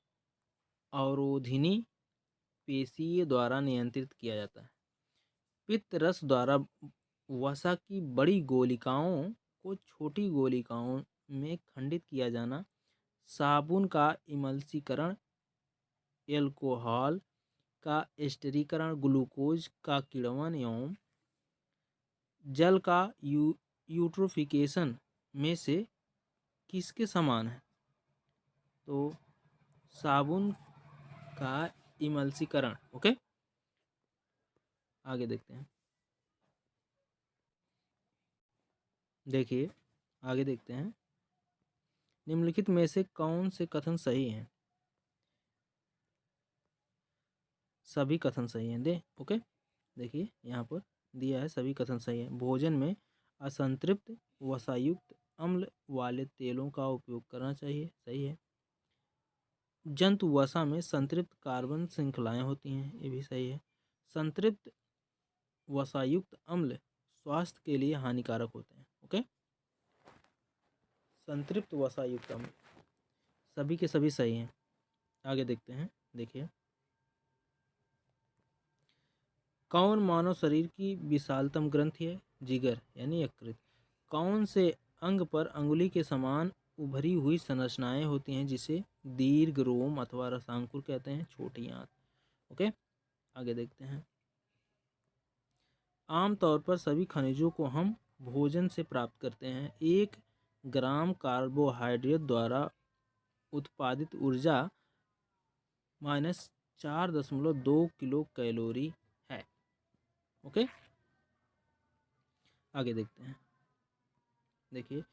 अवरोधिनी पेशी द्वारा नियंत्रित किया जाता है। पित्त रस द्वारा वसा की बड़ी गोलिकाओं को छोटी गोलिकाओं में खंडित किया जाना, साबुन का इमल्सीकरण, एल्कोहल का स्टीरीकरण, ग्लूकोज का किण्वन एवं जल का यूट्रोफिकेशन में से किसके समान है? तो साबुन का इमल्सीकरण। ओके, आगे देखते हैं। देखिए आगे देखते हैं, निम्नलिखित में से कौन से कथन सही हैं? सभी कथन सही हैं। ओके, देखिए यहाँ पर दिया है सभी कथन सही है। भोजन में असंतृप्त वसायुक्त अम्ल वाले तेलों का उपयोग करना चाहिए, सही है। जंतु वसा में संतृप्त कार्बन श्रृंखलाएं होती हैं, ये भी सही है। संतृप्त वसायुक्त अम्ल स्वास्थ्य के लिए हानिकारक होते हैं। ओके, संतृप्त वसायुक्त अम्ल सभी के सभी सही हैं। आगे देखते हैं। देखिए, कौन मानव शरीर की विशालतम ग्रंथि है? जिगर यानी यकृत। कौन से अंग पर अंगुली के समान उभरी हुई संरचनाएं होती हैं जिसे दीर्घ रोम अथवा रसांकुर कहते हैं? छोटी आंत। ओके, आगे देखते हैं। आमतौर पर सभी खनिजों को हम भोजन से प्राप्त करते हैं। 1 ग्राम कार्बोहाइड्रेट द्वारा उत्पादित ऊर्जा -4.2 किलो कैलोरी है। ओके, आगे देखते हैं। देखिए,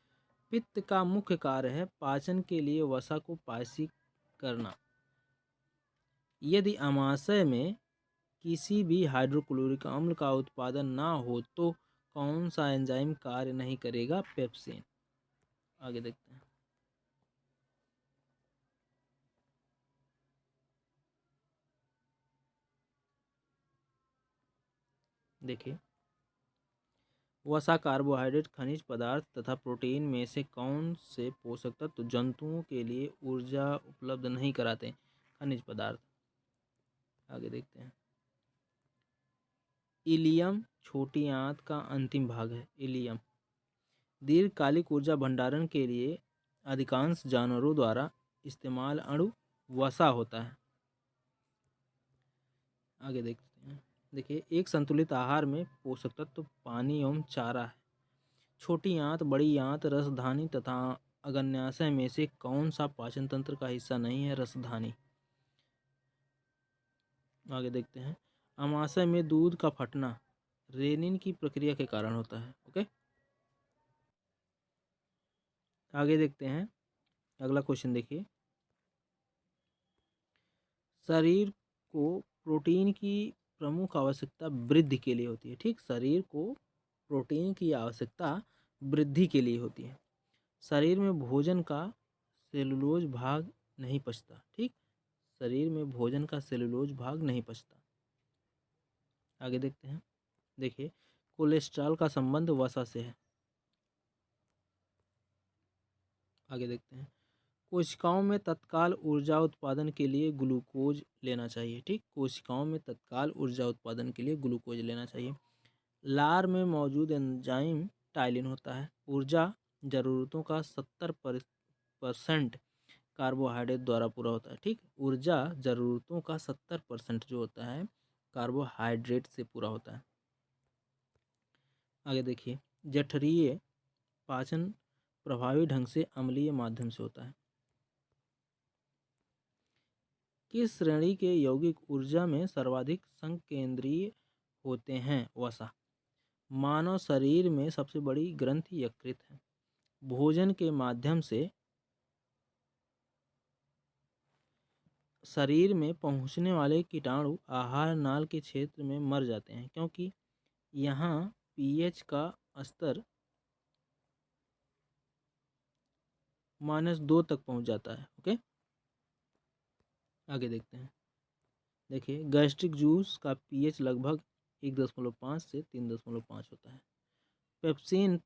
पित्त का मुख्य कार्य है पाचन के लिए वसा को पायसी करना। यदि आमाशय में किसी भी हाइड्रोक्लोरिक अम्ल का उत्पादन ना हो तो कौन सा एंजाइम कार्य नहीं करेगा? पेप्सिन। आगे देखते हैं। देखिए, वसा, कार्बोहाइड्रेट, खनिज पदार्थ तथा प्रोटीन में से कौन से पोषक तत्व जंतुओं के लिए ऊर्जा उपलब्ध नहीं कराते? खनिज पदार्थ। आगे देखते हैं। इलियम छोटी आंत का अंतिम भाग है। इलियम दीर्घकालिक ऊर्जा भंडारण के लिए अधिकांश जानवरों द्वारा इस्तेमाल अणु वसा होता है। आगे देखते हैं। देखिए, एक संतुलित आहार में पोषक तत्व पानी एवं चारा है। छोटी आंत, बड़ी आंत, रसधानी तथा अग्न्याशय में से कौन सा पाचन तंत्र का हिस्सा नहीं है? रसधानी। आगे देखते हैं। अमाशय में दूध का फटना रेनिन की प्रक्रिया के कारण होता है। ओके, आगे देखते हैं। अगला क्वेश्चन देखिए। शरीर को प्रोटीन की प्रमुख आवश्यकता वृद्धि के लिए होती है। ठीक, शरीर को प्रोटीन की आवश्यकता वृद्धि के लिए होती है। शरीर में भोजन का सेलुलोज भाग नहीं पचता। ठीक, शरीर में भोजन का सेलुलोज भाग नहीं पचता। आगे देखते हैं। देखिए, कोलेस्ट्रॉल का संबंध वसा से है। आगे देखते हैं। कोशिकाओं में तत्काल ऊर्जा उत्पादन के लिए ग्लूकोज लेना चाहिए। ठीक, कोशिकाओं में तत्काल ऊर्जा उत्पादन के लिए ग्लूकोज लेना चाहिए। लार में मौजूद एंजाइम टाइलिन होता है। ऊर्जा जरूरतों का 70% कार्बोहाइड्रेट द्वारा पूरा होता है। ठीक, ऊर्जा जरूरतों का 70% जो होता है कार्बोहाइड्रेट से पूरा होता है। आगे देखिए। जठरीय पाचन प्रभावी ढंग से अम्लीय माध्यम से होता है। किस श्रेणी के यौगिक ऊर्जा में सर्वाधिक संकेंद्रीय होते हैं? वसा। मानव शरीर में सबसे बड़ी ग्रंथि यकृत है। भोजन के माध्यम से शरीर में पहुंचने वाले कीटाणु आहार नाल के क्षेत्र में मर जाते हैं, क्योंकि यहाँ पीएच का स्तर -2 तक पहुंच जाता है। ओके, आगे देखते हैं। देखिए, गैस्ट्रिक जूस का पीएच लगभग 1.5 से 3.5 होता है। पेप्सिन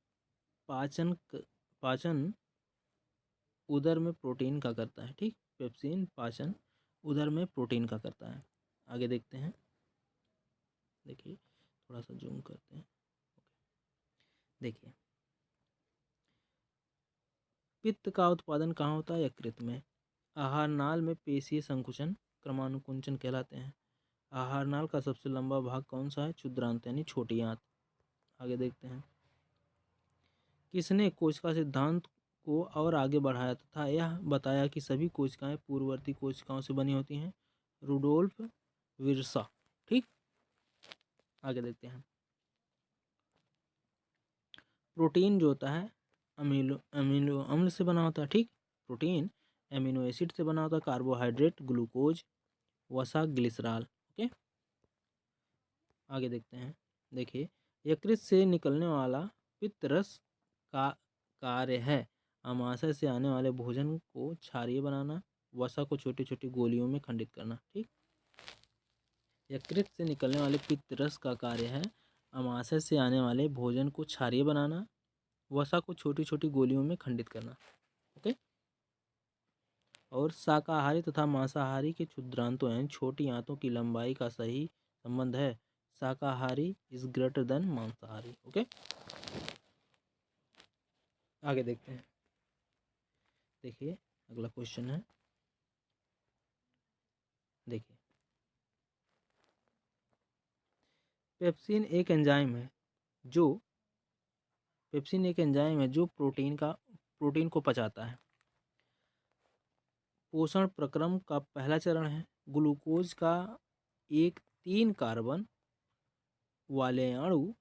पाचन उदर में प्रोटीन का करता है। ठीक, पेप्सिन पाचन उदर में प्रोटीन का करता है। आगे देखते हैं। देखिए, थोड़ा सा जूम करते हैं। देखिए, पित्त का उत्पादन कहाँ होता है? यकृत में। आहार नाल में पेशीय संकुचन क्रमानुकुंचन कहलाते हैं। आहार नाल का सबसे लंबा भाग कौन सा है? क्षुद्रांत यानी छोटी आंत। आगे देखते हैं। किसने कोशिका सिद्धांत को और आगे बढ़ाया तथा यह बताया कि सभी कोशिकाएं पूर्ववर्ती कोशिकाओं से बनी होती हैं? रुडोल्फ विर्सा। ठीक, आगे देखते हैं। प्रोटीन जो होता है अमीनो अम्ल से बना होता है। ठीक, प्रोटीन एमिनो एसिड से बना होता है। कार्बोहाइड्रेट ग्लूकोज, वसा ग्लिसरॉल। ओके, आगे देखते हैं। देखिए, यकृत से निकलने वाला पित्त रस का कार्य है अमाशय से आने वाले भोजन को क्षारीय बनाना, वसा को छोटी छोटी गोलियों में खंडित करना। ठीक, यकृत से निकलने वाले पित्त रस का कार्य है अमाशय से आने वाले भोजन को क्षारीय बनाना, वसा को छोटी छोटी गोलियों में खंडित करना। ओके, और शाकाहारी तथा मांसाहारी के क्षुद्रांतों यानी छोटी आंतों की लंबाई का सही संबंध है। शाकाहारी इज ग्रेटर देन मांसाहारी। ओके, आगे देखते हैं। देखिए, अगला क्वेश्चन है। देखिए, पेप्सिन एक एंजाइम है जो प्रोटीन को पचाता है। पोषण प्रक्रम का पहला चरण है। ग्लूकोज का एक 3 कार्बन वाले अणु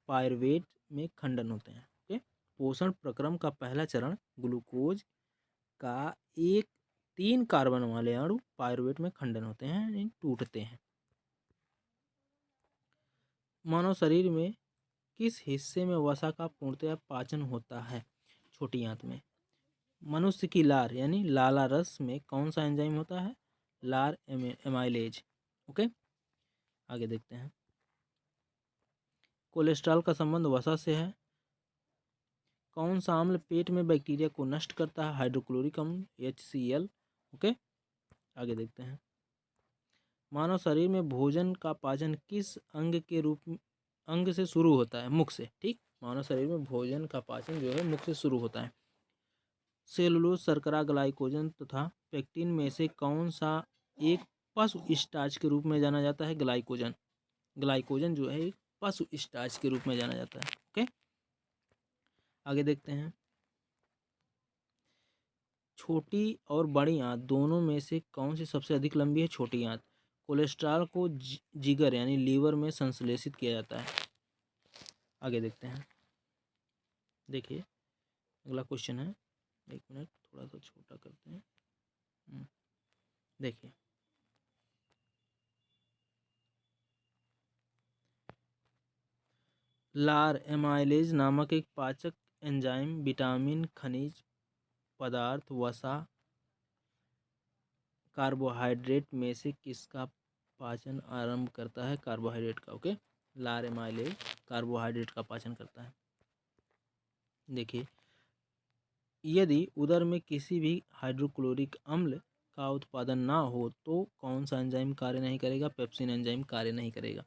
पायरुवेट में खंडन होते हैं। ओके, पोषण प्रक्रम का पहला चरण ग्लूकोज का एक 3 कार्बन वाले अणु पायरुवेट में खंडन होते हैं यानी टूटते हैं। मानव शरीर में किस हिस्से में वसा का पूर्णतः पाचन होता है? छोटी आंत में। मनुष्य की लार यानी लाला रस में कौन सा एंजाइम होता है? लार एमाइलेज। ओके, आगे देखते हैं। कोलेस्ट्रॉल का संबंध वसा से है। कौन सा अम्ल पेट में बैक्टीरिया को नष्ट करता है? हाइड्रोक्लोरिक अम्ल HCl। ओके, आगे देखते हैं। मानव शरीर में भोजन का पाचन किस अंग से शुरू होता है? मुख से। ठीक, मानव शरीर में भोजन का पाचन जो है मुख से शुरू होता है। सेलुलोज, शर्करा, ग्लाइकोजन तथा पेक्टिन में से कौन सा एक पशु स्टार्च के रूप में जाना जाता है? ग्लाइकोजन। ग्लाइकोजन जो है एक पशु स्टार्च के रूप में जाना जाता है। ओके, आगे देखते हैं। छोटी और बड़ी आंत दोनों में से कौन सी सबसे अधिक लंबी है? छोटी आंत। कोलेस्ट्रॉल को जिगर यानी लीवर में संश्लेषित किया जाता है। आगे देखते हैं। देखिए अगला क्वेश्चन है, एक मिनट थोड़ा सा छोटा करते हैं। देखिए लार एमाइलेज नामक एक पाचक एंजाइम विटामिन, खनिज पदार्थ, वसा, कार्बोहाइड्रेट में से किसका पाचन आरंभ करता है? कार्बोहाइड्रेट का। ओके, लार एमाइलेज कार्बोहाइड्रेट का पाचन करता है। देखिए यदि उदर में किसी भी हाइड्रोक्लोरिक अम्ल का उत्पादन ना हो तो कौन सा एंजाइम कार्य नहीं करेगा? पेप्सिन एंजाइम कार्य नहीं करेगा।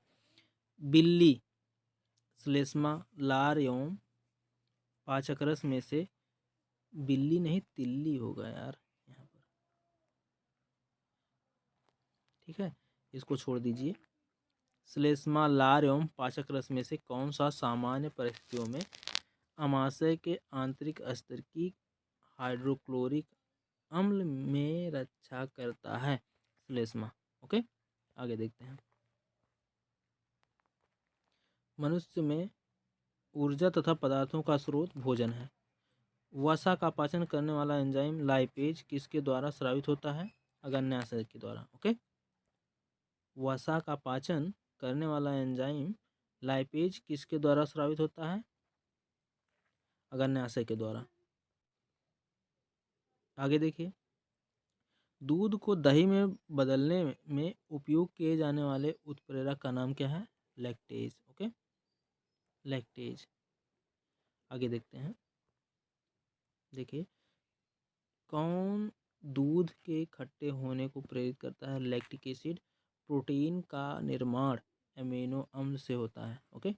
बिल्ली, श्लेष्मा, लार एवं पाचकरस में से, बिल्ली नहीं तिल्ली होगा यार यहाँ पर, ठीक है, इसको छोड़ दीजिए। श्लेष्मा, लार एवं पाचकरस में से कौन सा सामान्य परिस्थितियों में अमाशय के आंतरिक स्तर की हाइड्रोक्लोरिक अम्ल में रक्षा करता है? श्लेष्मा। ओके, आगे देखते हैं। मनुष्य में ऊर्जा तथा पदार्थों का स्रोत भोजन है। वसा का पाचन करने वाला एंजाइम लाइपेज किसके द्वारा स्रावित होता है? अग्न्याशय के द्वारा। ओके, वसा का पाचन करने वाला एंजाइम लाइपेज किसके द्वारा स्रावित होता है? अग्न्याशय के द्वारा। आगे देखिए, दूध को दही में बदलने में उपयोग किए जाने वाले उत्प्रेरक का नाम क्या है? लैक्टेज। Okay, lactase. आगे देखते हैं। देखिए कौन दूध के खट्टे होने को प्रेरित करता है? Lactic acid. प्रोटीन का निर्माण एमिनो अम्ल से होता है। ओके,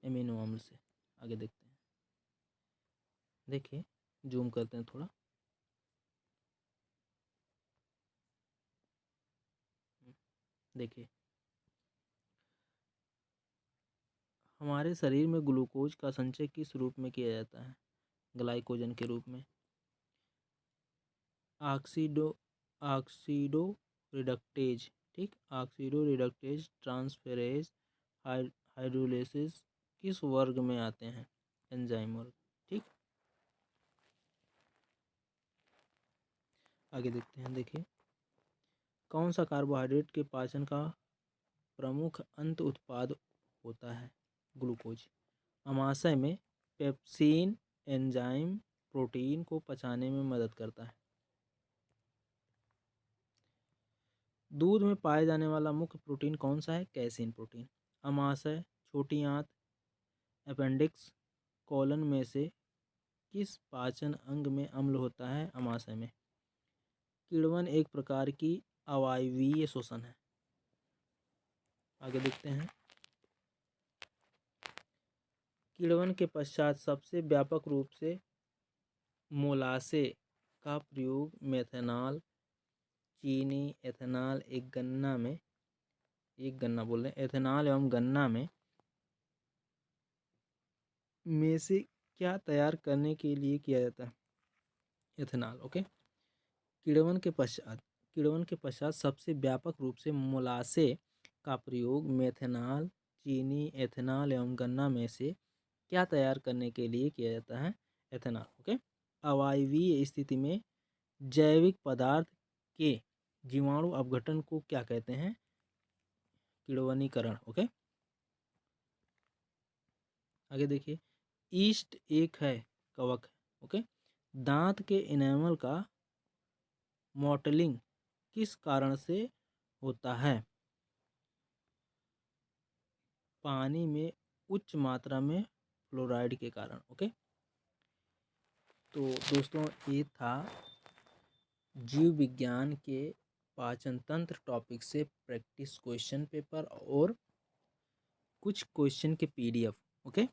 एमिनो अम्ल से। आगे देखते हैं। देखिए जूम करते हैं थोड़ा। देखिए हमारे शरीर में ग्लूकोज का संचय किस रूप में किया जाता है? ग्लाइकोजन के रूप में। Oxido reductase. ठीक, ऑक्सीडो रिडक्टेज, ट्रांसफेरेज, हाइड्रोलिसिस किस वर्ग में आते हैं? एंजाइम वर्ग। ठीक, आगे देखते हैं। देखिए कौन सा कार्बोहाइड्रेट के पाचन का प्रमुख अंत उत्पाद होता है? ग्लूकोज। अमाशय में पेप्सिन एंजाइम प्रोटीन को पचाने में मदद करता है। दूध में पाए जाने वाला मुख्य प्रोटीन कौन सा है? Casein protein. अमाशय, छोटी आंत, अपेंडिक्स, कोलन में से किस पाचन अंग में अम्ल होता है? अमाशय में। किण्वन एक प्रकार की अवायवीय शोषण है। आगे देखते हैं। किण्वन के पश्चात सबसे व्यापक रूप से मोलासे का प्रयोग मेथनॉल, चीनी, एथेनॉल एथेनॉल एवं गन्ना में से क्या तैयार करने के लिए किया जाता है? एथेनॉल। ओके, किण्वन के पश्चात सबसे व्यापक रूप से मोलासे का प्रयोग मेथनॉल, चीनी, एथेनॉल एवं गन्ना में से क्या तैयार करने के लिए किया जाता है? एथेनॉल। ओके, अवायवीय स्थिति में जैविक पदार्थ के जीवाणु अपघटन को क्या कहते हैं? किण्वनीकरण। ओके, आगे देखिए। ईस्ट एक है कवक। ओके, दांत के इनेमल का मॉटलिंग किस कारण से होता है? पानी में उच्च मात्रा में फ्लोराइड के कारण। ओके, तो दोस्तों ये था जीव विज्ञान के पाचन तंत्र टॉपिक से प्रैक्टिस क्वेश्चन पेपर और कुछ क्वेश्चन के PDF। ओके।